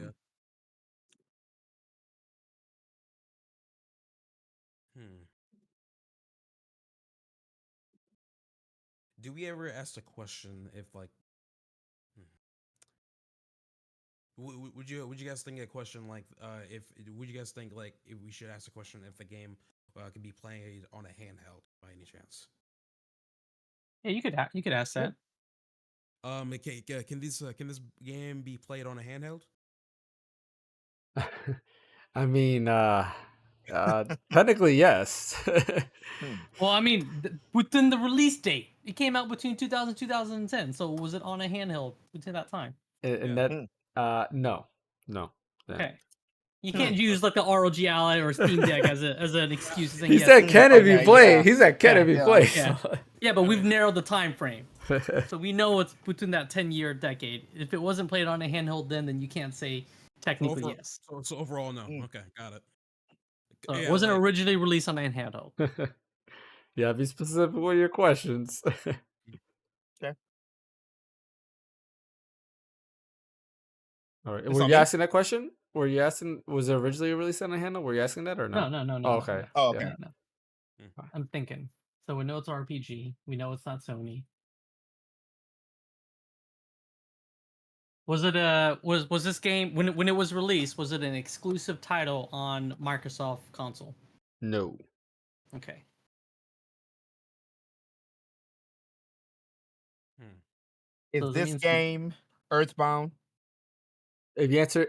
Do we ever ask the question if like would you guys think a question like would you guys think like if we should ask the question if the game could be played on a handheld by any chance? Yeah, you could ask that. Can this game be played on a handheld? I mean, technically yes. Well, I mean, within the release date, it came out between 2000 and 2010. So was it on a handheld between that time? And that no. Okay. You can't use like the ROG Ally or Steam Deck as an excuse. Saying, He said, "Can it be played?" He said, "Can it be played?" Yeah, but we've narrowed the time frame, so we know it's between that 10-year decade. If it wasn't played on a handheld, then you can't say technically yes. So overall, no. Okay, got it. So it wasn't originally released on a handheld. Yeah, be specific with your questions. Okay. All right. Were you asking that question? Were you asking, was it originally released on a handle? Were you asking that or no? No. Oh, okay. No. Oh, okay. No. I'm thinking. So we know it's RPG. We know it's not Sony. Was it was this game when it was released? Was it an exclusive title on Microsoft console? No. Okay. Is So this game Earthbound? If you answer,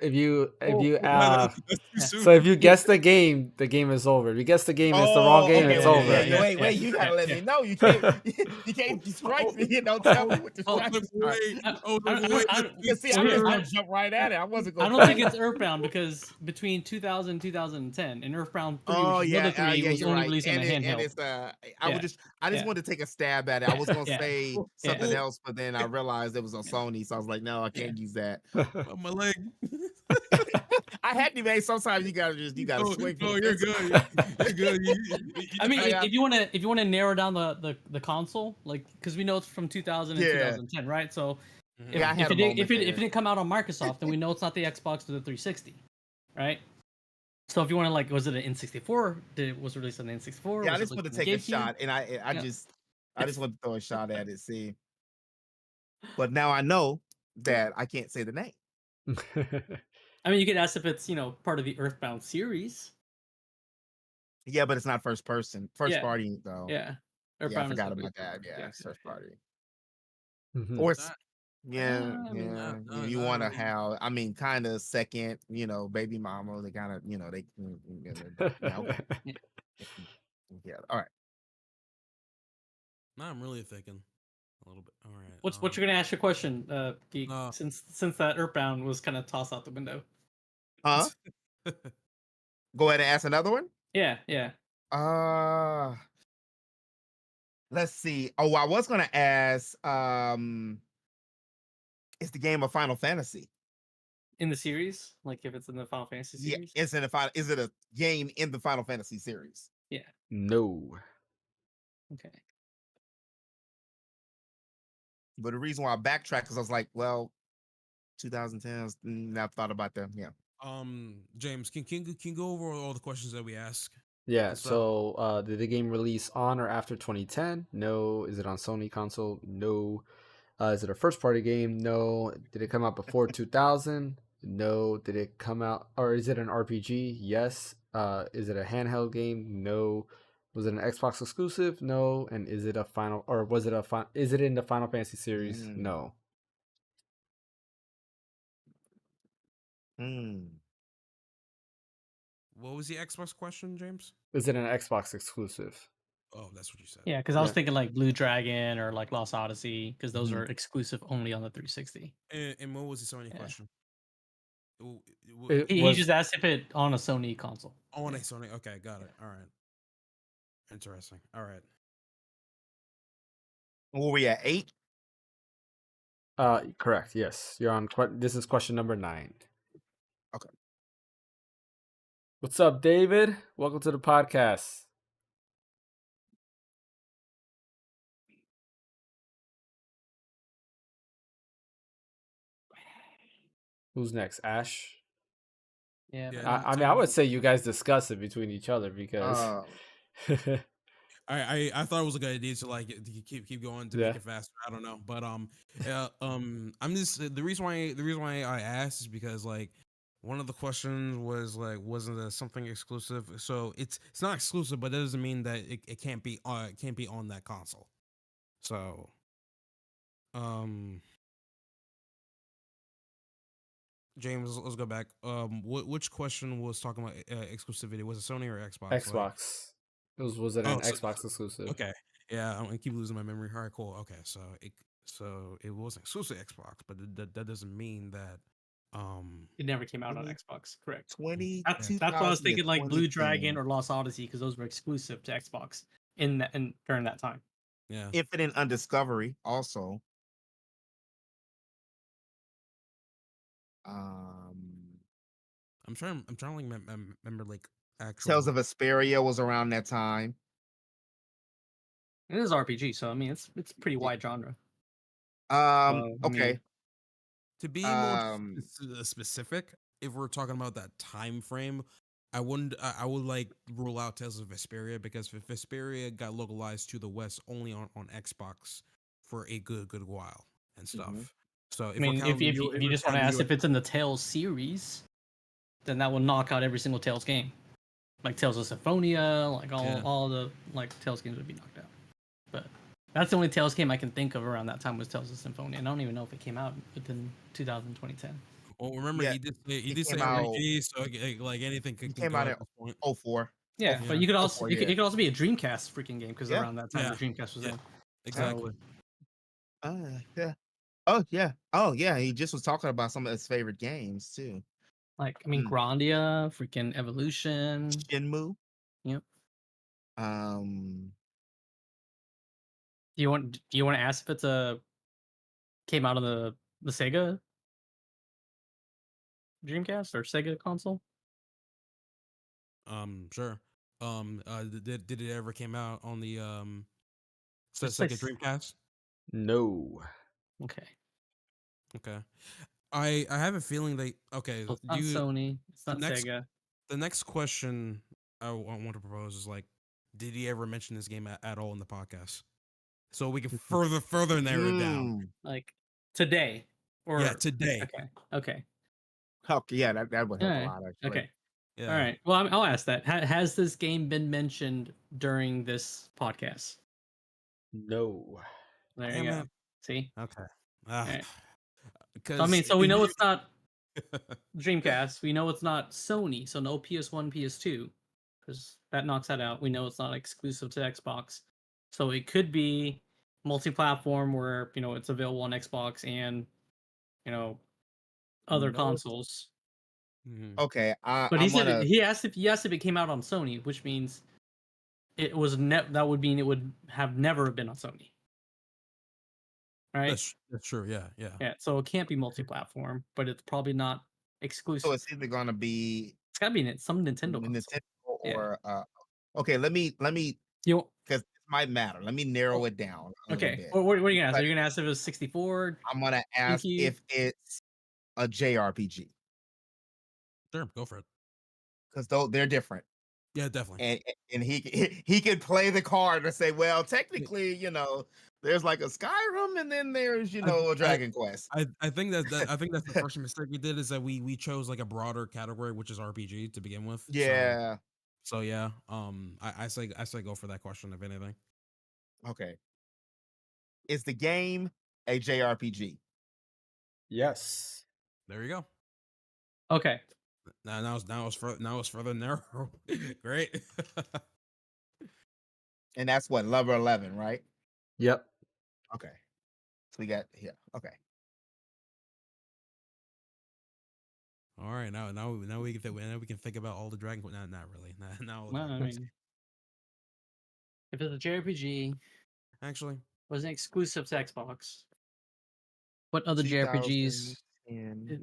so if you guess the game is over. If you guess the game is the wrong game, it's over. Wait, you gotta let me know. You can't strike me. You don't tell me what to strike. See, I'm just gonna jump right at it. I wasn't going. I don't think it's Earthbound because between 2000 and 2010, and Earthbound 3, which is another 3, was only released on a handheld. I just wanted to take a stab at it. I was gonna say something else, but then I realized it was on Sony, so I was like, no, I can't use that. My leg. I had to, man. Sometimes you gotta swing. No, you're good. You're good. I mean, if you want to narrow down the console, like because we know it's from 2000 and 2010, right? So if it didn't come out on Microsoft, then we know it's not the Xbox or the 360, right? So if you want to was it an N64? Was it released on the N64? Yeah, I just want to take a shot, and I just want to throw a shot at it, see. But now I know that I can't say the name. I mean, you could ask if it's part of the Earthbound series. Yeah, but it's not first party though. Yeah, Earthbound I forgot about that. Yeah, it's first party. Or you want to have, I mean, kind of second, baby mama. They kind of, they. Yeah. All right. Now I'm really thinking a little bit. All right. What you're gonna ask your question, Geek? Since that Earthbound was kind of tossed out the window. Huh? Go ahead and ask another one. Yeah. Let's see. Oh, I was gonna ask. Is the game of Final Fantasy in the series? Like if it's in the Final Fantasy series? Yeah, is it a game in the Final Fantasy series? Yeah. No. Okay. But the reason why I backtracked is I was like, well, 2010. I've thought about them. Yeah. James, can you go over all the questions that we ask? Yeah. So, did the game release on or after 2010? No. Is it on Sony console? No. Is it a first party game? No. Did it come out before 2000? No. Did it come out, or is it an RPG? Yes. Is it a handheld game? No. Was it an Xbox exclusive? No. And is it is it in the Final Fantasy series? No. What was the Xbox question, James? Is it an Xbox exclusive? Oh, that's what you said. Yeah, because I was thinking like Blue Dragon or like Lost Odyssey, because those are exclusive only on the 360. And what was the Sony question? He just asked if it on a Sony console. On a Sony. Okay, got it. All right. Interesting. All right. Were we at 8? Correct. Yes, you're on. This is question number 9. Okay. What's up, David? Welcome to the podcast. Who's next? Ash? Yeah. I mean, I would say you guys discuss it between each other because. I thought it was a good idea to keep going to make it faster. I don't know, but I'm just the reason why I asked is because one of the questions was wasn't there something exclusive? So it's not exclusive, but that doesn't mean that it can't be on that console. So James, let's go back. Which question was talking about exclusivity? Was it Sony or Xbox? Xbox. Was it an Xbox exclusive? Okay. Yeah, I'm gonna keep losing my memory. All right, cool. Okay, so it wasn't exclusive Xbox, but that doesn't mean that It never came out on Xbox, correct? 20, That's why I was thinking like Blue Dragon or Lost Odyssey because those were exclusive to Xbox during that time. Yeah. Infinite Undiscovery also. I'm trying to like remember like actual Tales of Vesperia was around that time. It is RPG, so I mean it's a pretty wide genre. Okay. To be more specific, if we're talking about that time frame, I would like rule out Tales of Vesperia because Vesperia got localized to the West only on Xbox for a good while and stuff. Mm-hmm. So if you just want to ask if it's in the Tales series, then that will knock out every single Tales game. Like Tales of Symphonia, like all the like Tales games would be knocked out. But that's the only Tales game I can think of around that time was Tales of Symphonia. And I don't even know if it came out within 2010. Well, remember he did say RPG, so like anything could came out at 04. Yeah, but you could also it could also be a Dreamcast freaking game because around that time the Dreamcast was in. Exactly. Yeah. Oh yeah. He just was talking about some of his favorite games too. Like I mean, Grandia, freaking Evolution, Shenmue. Yep. Do you want to ask if it's came out on the Sega Dreamcast or Sega console? Sure. Did it ever came out on the Sega Dreamcast? No. Okay. I have a feeling they So it's not Sony. It's not Sega. The next question I want to propose is like, did he ever mention this game at all in the podcast? So we can further narrow it down. Like today, or today. Okay. Yeah, that would help a lot. Actually. Okay. Yeah. All right. Well, I'll ask that. Has this game been mentioned during this podcast? No. There you go. See. Okay. Right. So, I mean, so we know it's not Dreamcast. We know it's not Sony. So no PS1, PS2, because that knocks that out. We know it's not exclusive to Xbox. So it could be multi-platform where it's available on Xbox and other consoles. Okay, but he asked if it came out on Sony, which means it was that would mean it would have never been on Sony. Right? That's true. Yeah. So it can't be multi-platform, but it's probably not exclusive. So it's either gonna be gotta be some Nintendo or okay. Let me because this might matter. Let me narrow it down. Okay. What are you gonna ask? Are you gonna ask if it was 64? I'm gonna ask if it's a JRPG. Sure, go for it. Because they're different. Yeah, definitely. And he could play the card and say, well, technically, there's like a Skyrim and then there's a Dragon Quest. I think that's the first mistake we did is that we chose like a broader category, which is RPG to begin with. Yeah. So yeah. I say go for that question if anything. Okay. Is the game a JRPG? Yes. There you go. Okay. Now it's further narrow. Great. And that's what, level 11, right? Yep. Okay. So we got here. Okay. All right. Now we can think about all the Dragon Quest. Not really. Now. Well, I mean, if it's a JRPG, actually, wasn't exclusive to Xbox. What other JRPGs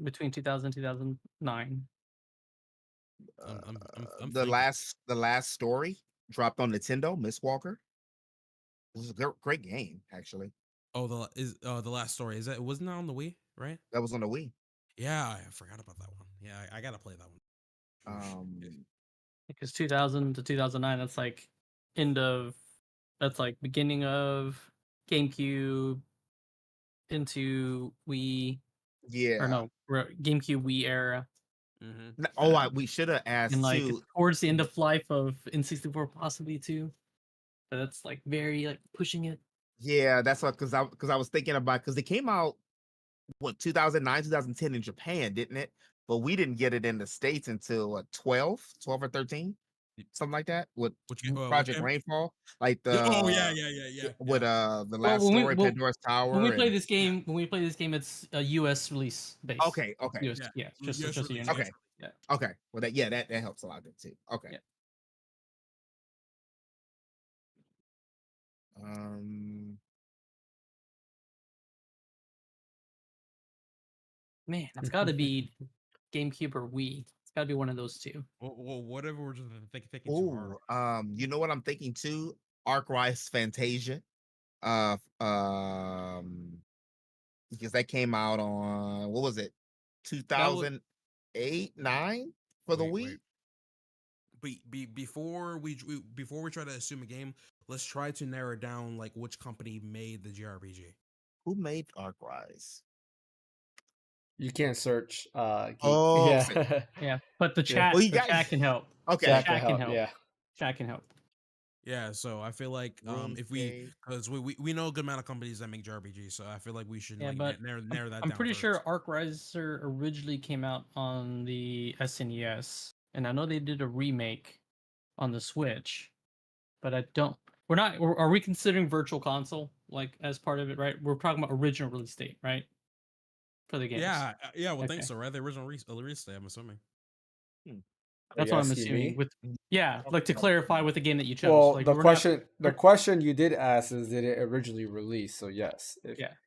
between 2000 and 2009? The last story dropped on Nintendo, Miss Walker. This is a great game, actually. Oh, the last story wasn't that on the Wii, right? That was on the Wii. Yeah, I forgot about that one. Yeah, I gotta play that one. Because 2000 to 2009, that's like beginning of GameCube into Wii. Yeah. Or no, GameCube Wii era. Mm-hmm. Oh, we should have asked and like too. Towards the end of life of N64, possibly too. But that's like very like pushing it. Yeah, that's what because I was thinking about because they came out 2009, 2010 in Japan, didn't it? But we didn't get it in the States until 12 or 13. something like that with Which Project game? Rainfall, like Oh yeah, with the Well, last story, Pandora's Tower. when we play this game, it's a U.S. release base. Okay, US, yeah, just so you know. Okay, yeah, okay. Well, that helps a lot then too. Okay. Yeah. Man, it's got to be GameCube or Wii. It's got to be one of those two. Well, whatever we're just thinking Oh, you know what I'm thinking too? Arkwright's Fantasia. Because that came out on what was it, 2008, 9 for the Wii. Before we try to assume a game, let's try to narrow down like which company made the JRPG. Who made Arkwright? You can't search. Oh, yeah, yeah. But the Yeah. chat, Well, you the guys- chat can help. Okay, Chat can help. Yeah, Chat can help. Yeah, so I feel like if we because we know a good amount of companies that make JRPGs, so I feel like we should but narrow that I'm down. pretty first. sure ArcRiser originally came out on the SNES, and I know they did a remake on the Switch, but I don't. Are we considering Virtual Console like as part of it? Right, we're talking about original release date, right? For the games. Yeah, I would think Okay. so, right? The original release date, I'm assuming. That's what I'm assuming. With like to clarify with the game that you chose. Well, like, the question you did ask is, did it originally release? So yes,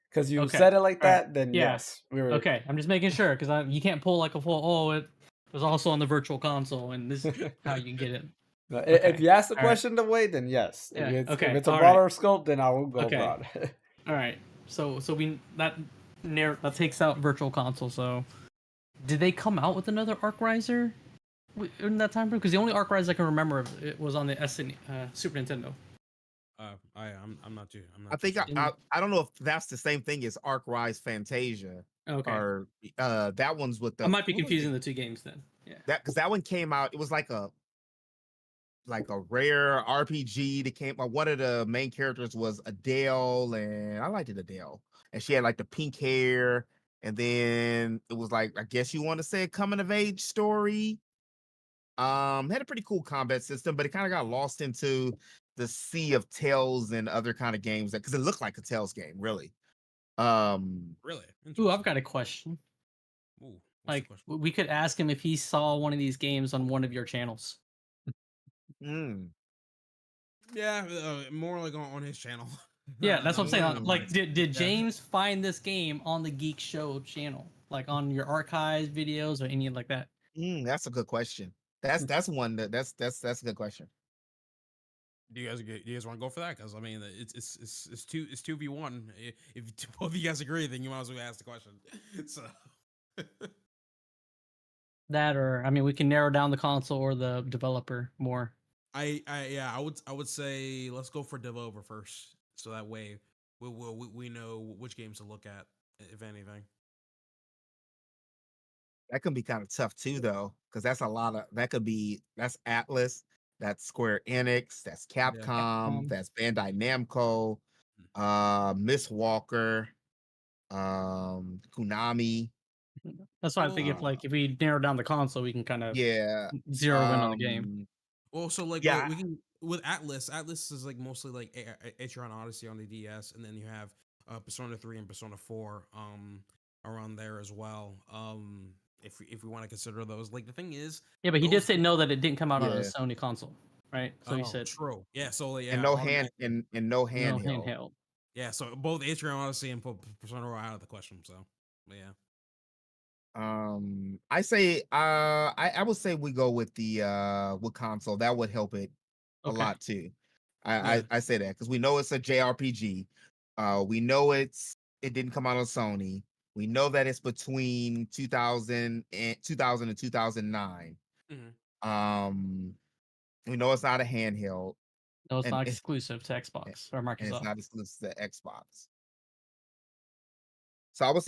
because you Okay. said it like All right. that, then Yeah. yes, we were Okay, I'm just making sure because you can't pull like a full. Oh, it was also on the Virtual Console, and this is how you get it. No, Okay. If you ask the All right. question the way, then yes. Yeah, If okay, it's a all broader right. scope, then I will go Okay. broad. All right, so that takes out Virtual Console. So, did they come out with another ArcRiser in that time frame? Because the only ArcRiser I can remember it was on the Super Nintendo. I'm not too. I think I don't know if that's the same thing as Arkwright's Fantasia. Okay. Or that one's with the. I might be confusing the two games then. Yeah. Because that one came out. It was like a rare RPG that came out. One of the main characters was Adele, and I liked it, Adele, and she had like the pink hair. And then it was like, I guess you want to say a coming of age story. Had a pretty cool combat system, but it kind of got lost into the sea of Tales and other kind of games because it looked like a Tales game, really. Really? Ooh, I've got a question. Ooh, like we could ask him if he saw one of these games on one of your channels. Yeah, more like on his channel. Yeah, that's what I'm saying. Like, did James find this game on the Geek Show channel, like on your archives videos or anything like that? That's a good question. That's one that's a good question. Do you guys want to go for that? Because I mean, it's 2v1. If both of you guys agree, then you might as well ask the question. So that, or I mean, we can narrow down the console or the developer more. I would say let's go for developer first, so that way we know which games to look at, if anything. That can be kind of tough too, though, because that's a lot of that's Atlas, that's Square Enix, that's Capcom, that's Bandai Namco, Miss Walker, Konami. That's why I think if we narrow down the console, we can kind of zero in on the game. Well, so like we can with Atlas. Atlas is like mostly like Atrion Odyssey on the DS, and then you have Persona 3 and Persona 4 around there as well. If we want to consider those, like the thing is, but he did say no, that it didn't come out on a Sony console, right? So he said true. Yeah, so and no handheld. Yeah, so both Atrion Odyssey and Persona are out of the question. So, but yeah. I say I would say we go with the with console. That would help it a lot too. I say that because we know it's a JRPG. We know it didn't come out on Sony. We know that it's between 2000 and 2009. We know it's not a handheld. No, it's not exclusive to Xbox or Microsoft. And it's not exclusive to Xbox. So I would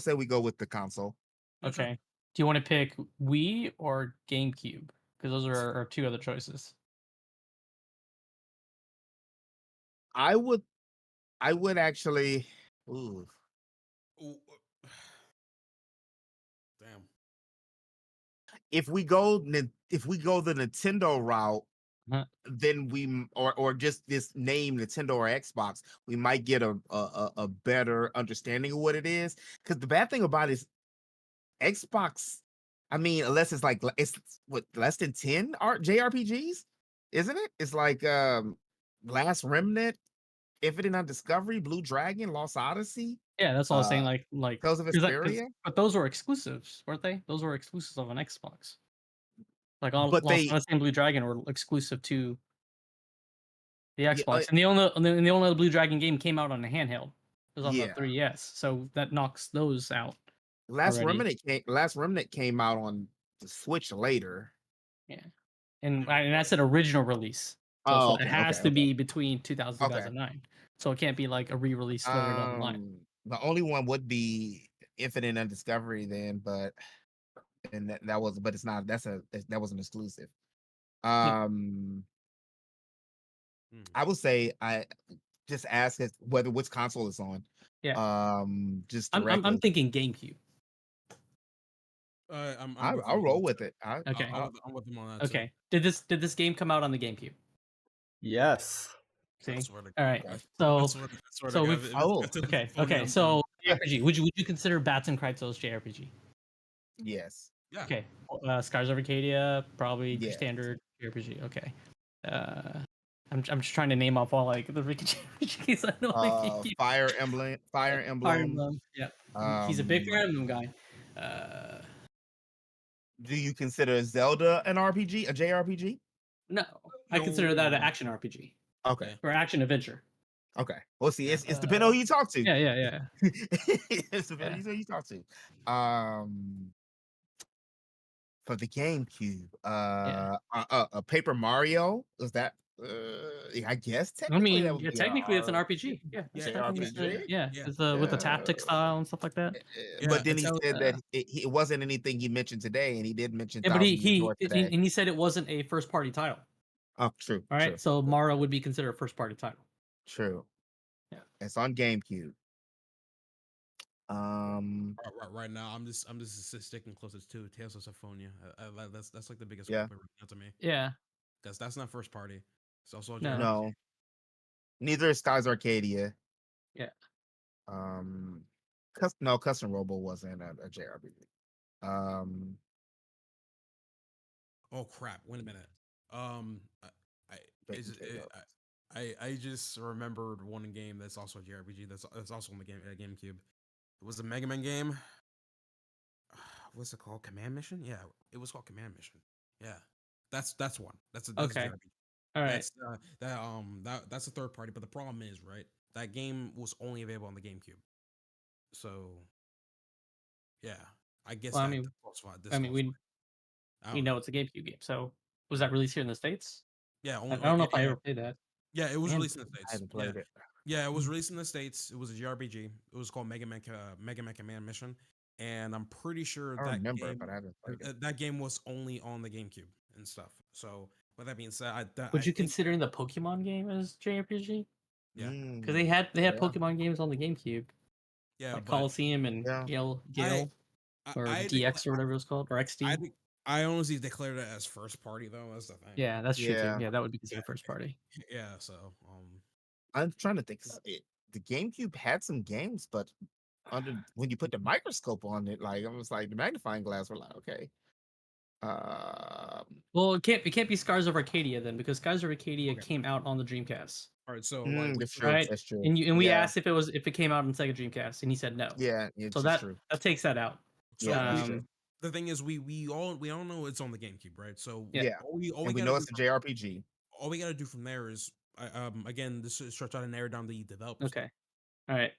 say we go with the console. Okay. Do you want to pick Wii or GameCube? Because those are our two other choices. I would actually. Ooh. Damn. if we go the Nintendo route, then or just this name Nintendo or Xbox, we might get a better understanding of what it is. Because the bad thing about it is Xbox, I mean, unless it's like it's what less than 10 JRPGs, isn't it? It's like Last Remnant, Infinite on Discovery, Blue Dragon, Lost Odyssey. Yeah, that's all I was saying. Like Tales of Vesperia. but those were exclusives, weren't they? Those were exclusives of an Xbox. Like all But Lost Odyssey and Blue Dragon were exclusive to the Xbox, Yeah, and the only other Blue Dragon game came out on a handheld. It was on Yeah. the 3DS, so that knocks those out. Last Remnant came out on the Switch later. Yeah, and I said original release. So it has to be between 2000 and 2009. So it can't be like a re-release later down the line. The only one would be Infinite on Discovery then, but that was, but it's not. That was an exclusive. I would say I just ask it whether which console it's on. Yeah. Just I'm thinking GameCube. I'll roll with it. Okay. I'm with them on that. Okay. Did this game come out on the GameCube? Yes. See. All right. So we've. Okay. So JRPG. Would you consider Bats and Kryptos JRPG? Yes. Yeah. Okay. Scars of Arcadia, probably standard JRPG. Okay. I'm just trying to name off all like the RPGs I know. Fire Emblem. Yeah. He's a big Fire Emblem guy. Do you consider Zelda an RPG, a JRPG? No, I consider that an action RPG. Okay. Or action adventure. Okay. Well, see, it's depending on who you talk to. Yeah. It's depending on who you talk to. For the GameCube, a Paper Mario, was that? I guess technically that would be technically it's an RPG. Yeah, RPG. Yeah, with the tactic style and stuff like that. But then he said that it wasn't anything he mentioned today, and he did mention. Yeah, but he said it wasn't a first party title. Oh, true. All right, so Mario would be considered a first party title. True. Yeah, it's on GameCube. Right now, I'm just sticking closest to Tales of Symphonia. That's like the biggest one to me. Yeah, because that's not first party. It's also no. Neither is Skies Arcadia. Yeah. Custom Robo wasn't a JRPG. Oh crap! Wait a minute. I just remembered one game that's also a JRPG that's also on the GameCube. It was a Mega Man game. What's it called? Command Mission? Yeah, it was called Command Mission. Yeah, that's one. That's a JRPG. All right. That's a third party, but the problem is, right, that game was only available on the GameCube. So, yeah, I guess. Well, we know it's a GameCube game. So, was that released here in the States? Yeah, I don't know if I ever played that. Yeah, it was released in the States. I haven't played it. Yeah, it was released in the States. It was a JRPG. It was called Mega Man Command Mission, and I'm pretty sure but I haven't played it. That game was only on the GameCube and stuff. So, with that being said, would you consider the Pokemon game as JRPG? Yeah, because they had Pokemon games on the GameCube. Yeah, like Coliseum and Gale or DX or whatever it was called, or XD. I honestly declared it as first party though. That's the thing. Yeah, that's true too. Yeah, that would be considered first party. Yeah, so I'm trying to think. The GameCube had some games, but when you put the microscope on it, like it was like the magnifying glass. We're like, okay. Well, it can't be Scars of Arcadia then, because Scars of Arcadia came out on the Dreamcast. All right, so that's true. And we asked if it came out on Sega Dreamcast, and he said no. Yeah, so that takes that out. So the thing is, we all know it's on the GameCube, right? So all we know it's a JRPG. All we gotta do from there is, again, this is trying to narrow down the developers. Okay, all right.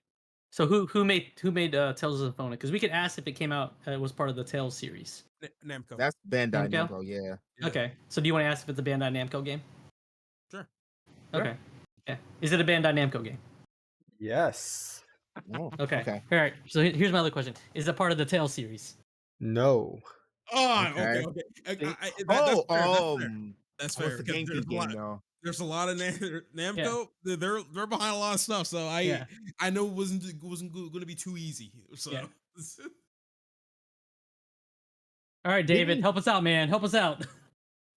So who made Tales of Symphonia? Because we could ask if it came out was part of the Tales series. Namco. That's Bandai Namco. Yeah. Okay. So do you want to ask if it's a Bandai Namco game? Sure. Okay. Yeah. Is it a Bandai Namco game? Yes. Okay. All right. So here's my other question: is it part of the Tales series? No. Oh, okay. That's fair. What's the GameCube game, though? There's a lot of Namco. Yeah. They're behind a lot of stuff, so I know it wasn't going to be too easy. So All right, David, help us out, man. Help us out.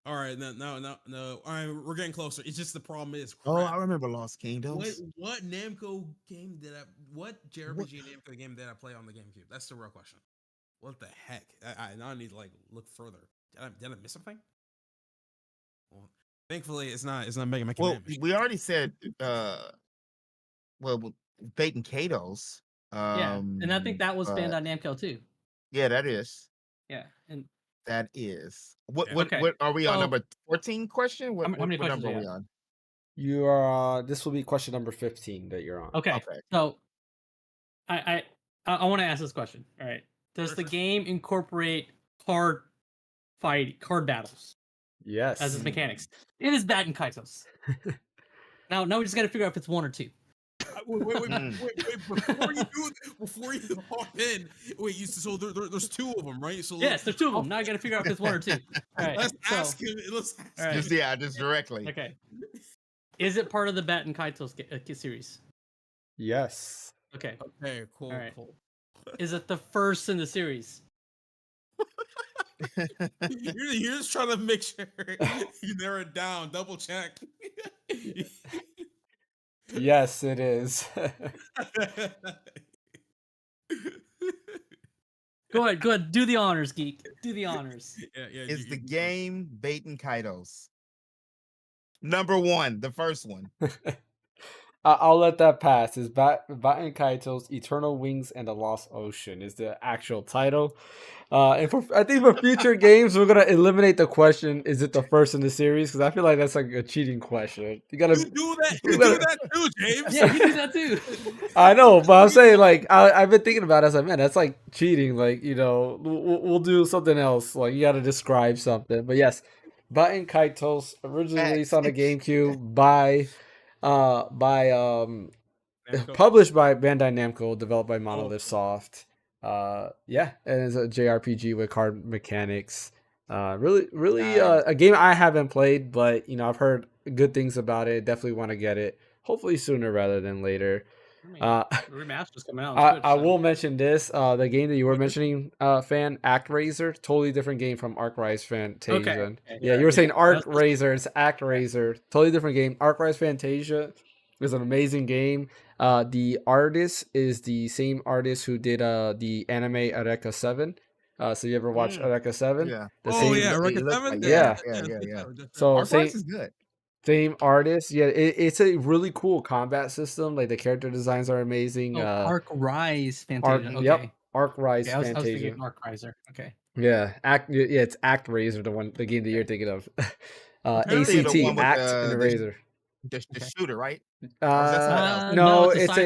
All right, no. All right, we're getting closer. It's just the problem is. Crap. Oh, I remember Lost Kingdoms. What Namco game did I? What JRPG Namco game did I play on the GameCube? That's the real question. What the heck? I now need to look further. Did I miss something? Well, thankfully, it's not Mega Man. Well, we already said. Bait and Kato's. Yeah, and I think that was Bandai Namco too. Yeah, that is. Yeah, and that is. What are we on? Number 14 question? What many number are we on? You are. This will be question number 15 that you're on. Okay. So, I want to ask this question. All right. Does the game incorporate card battles? Yes. As its mechanics. It is Baten Kaitos. Now we just got to figure out if it's one or two. Wait, before you hop in, so there's two of them, right? So yes, there's two of them. Now I got to figure out if it's one or two. All right, let's ask him. Just directly. Okay. Is it part of the Baten Kaitos series? Yes. Okay. Okay, cool. All right. Cool. Is it the first in the series? You're just trying to make sure you narrow it down, double check. Yes, it is. Go ahead. Do the honors, geek. Do the honors. Yeah. Is the game Baten Kaitos? Number 1, the first one. I'll let that pass. Is Baten Kaitos Eternal Wings and the Lost Ocean is the actual title. And I think for future games, we're gonna eliminate the question, is it the first in the series? Because I feel like that's like a cheating question. You do that. You do that too, James. Yeah, you do that too. I know, but I'm saying I've been thinking about it. I was like, man, that's like cheating. We'll do something else. Like you got to describe something. But yes, Baten Kaitos originally released on the GameCube by published by Bandai Namco, developed by Monolith Soft. And it's a JRPG with card mechanics. Really a game I haven't played, but I've heard good things about it. Definitely want to get it. Hopefully sooner rather than later. The remaster's coming out. I will mention this. The game that you were mentioning, fan, ActRaiser, totally different game from ArcRise Fantasia. Okay. Yeah, you were saying ArcRaiser, it's ActRaiser, totally different game. ArcRise Fantasia is an amazing game. The artist is the same artist who did the anime Eureka 7. So you ever watch Eureka 7? Yeah. Eureka 7? Yeah. So ArcRise is good. Same artist. Yeah, it's a really cool combat system. Like the character designs are amazing. ArcRise Fantasia. Okay. Yep. ArcRise Fantasia. Fantasia. I was thinking ArcRaiser. Okay. Yeah, it's ActRaiser, the game that you're thinking of. ACT, Act and Razor. The shooter, right? No, it's a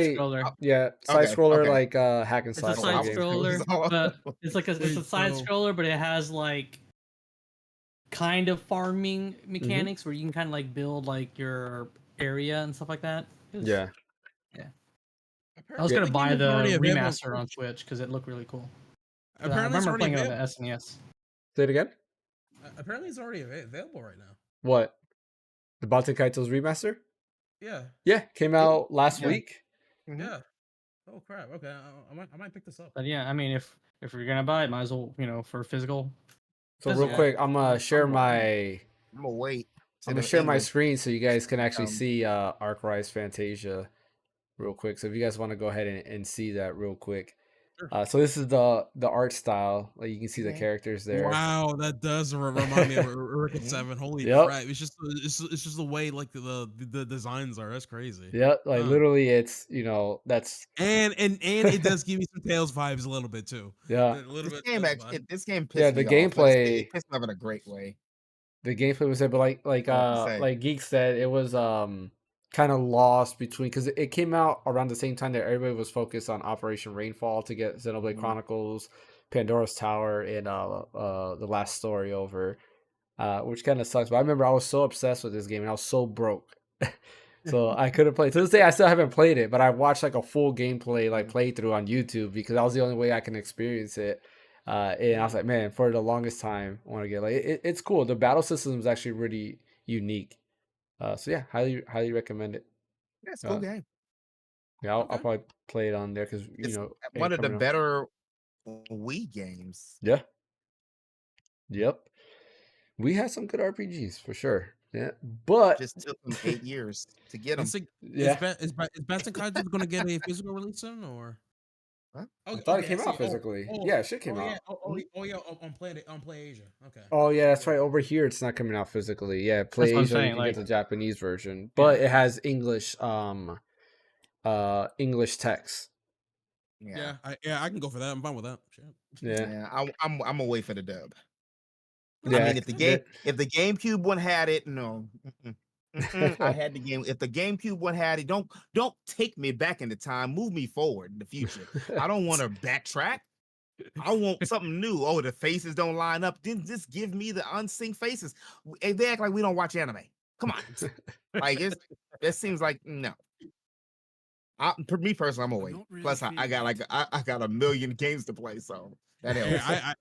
side scroller like hack and slash. It's a side scroller, but it's a side scroller, but it has kind of farming mechanics where you can kind of build your area and stuff like that. Yeah. I was gonna buy the remaster on Switch because it looked really cool. Apparently, I remember playing it on the SNES. Say it again. Apparently, it's already available right now. What? The Baten Kaitos remaster? Yeah. Yeah, came out last week. Yeah. Oh crap! Okay, I might pick this up. But yeah, I mean, if you're gonna buy it, might as well for physical. So real quick, I'm gonna share my. I'm gonna wait. I'm gonna share my screen so you guys can actually see ArcRise Fantasia, real quick. So if you guys want to go ahead and see that real quick. Sure. So this is the art style. Like you can see the characters there. Wow, that does remind me of Eureka 7. Holy crap! It's just the way the designs are. That's crazy. Yep, literally, it's that's and it does give me some Tales vibes a little bit too. Yeah, this game pissed the me gameplay off. It's not in a great way. The gameplay was there, but like Geek said, it was kind of lost between because it came out around the same time that everybody was focused on Operation Rainfall to get Xenoblade Chronicles, Pandora's Tower, and the last story over, which kind of sucks. But I remember I was so obsessed with this game and I was so broke, so I couldn't play. To this day, I still haven't played it, but I watched a full gameplay playthrough on YouTube because that was the only way I can experience it. And I was like, man, for the longest time, I want to get it's cool. The battle system is actually really unique. So yeah, highly recommend it. Yeah, it's a cool game. Yeah, I'll probably play it on there because one of the better Wii games. Yeah. Yep. We had some good RPGs for sure. Yeah. But just took them 8 years to get them. Is Bats and Kaiju going to get a physical release soon, or? Huh? I thought it came out physically. Yeah, shit came out. Yeah, on Play Asia. Okay. Oh yeah, that's right. Over here, it's not coming out physically. Yeah, Play Asia, you can get the Japanese version, but it has English, English text. Yeah, I can go for that. I'm fine with that. Shit. Yeah, I'm gonna wait for the dub. Yeah, I mean, if the GameCube one had it, no. I had the game. If the GameCube one had it, don't take me back in the time. Move me forward in the future. I don't want to backtrack. I want something new. Oh, the faces don't line up. Then just give me the unsynced faces. They act like we don't watch anime. Come on, like it seems like no. For me personally, I'm gonna wait. Really Plus, I got I got a million games to play, so that helps.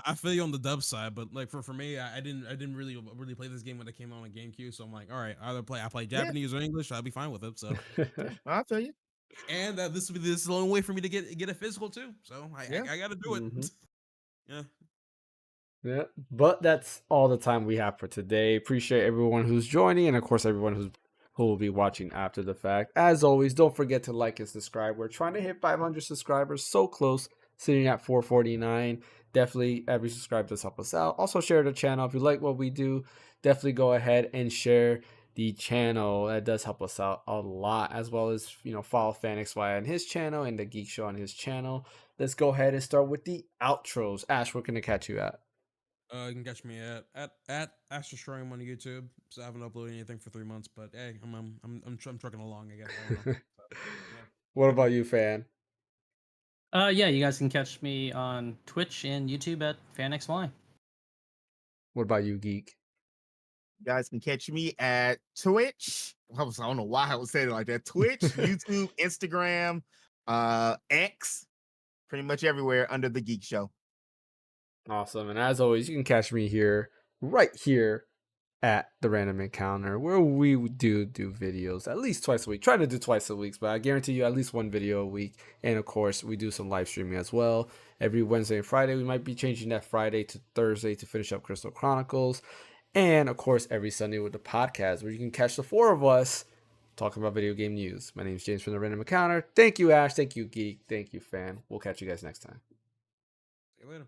I feel you on the dub side, but like for me, I didn't really play this game when it came out on GameCube. So I'm like, all right, I play Japanese or English. I'll be fine with it. So I feel you. And this is the only way for me to get a physical too. So I got to do it. Mm-hmm. Yeah. Yeah, but that's all the time we have for today. Appreciate everyone who's joining, and of course everyone who will be watching after the fact. As always, don't forget to like and subscribe. We're trying to hit 500 subscribers, so close, sitting at 449. Definitely, every subscribe does help us out. Also, share the channel if you like what we do. Definitely go ahead and share the channel. That does help us out a lot, as well as follow Phaneckswhy on his channel and the Geek Show on his channel. Let's go ahead and start with the outros. Ash, where can I catch you at? You can catch me at AstroStream on YouTube. So I haven't uploaded anything for 3 months, but hey, I'm trucking along, I guess. I don't know. So, yeah. What about you, Fan? Yeah, you guys can catch me on Twitch and YouTube at Phaneckswhy. What about you, Geek? You guys can catch me at Twitch. I don't know why I was saying it like that. Twitch, YouTube, Instagram, X, pretty much everywhere under The Geek Show. Awesome. And as always, you can catch me here, right here at the Random Encounter, where we do videos at least twice a week. Try to do twice a week, but I guarantee you at least one video a week. And of course, we do some live streaming as well. Every Wednesday and Friday, we might be changing that Friday to Thursday to finish up Crystal Chronicles. And of course, every Sunday with the podcast, where you can catch the four of us talking about video game news. My name is James from the Random Encounter. Thank you, Ash. Thank you, Geek. Thank you, Fan. We'll catch you guys next time. See you later.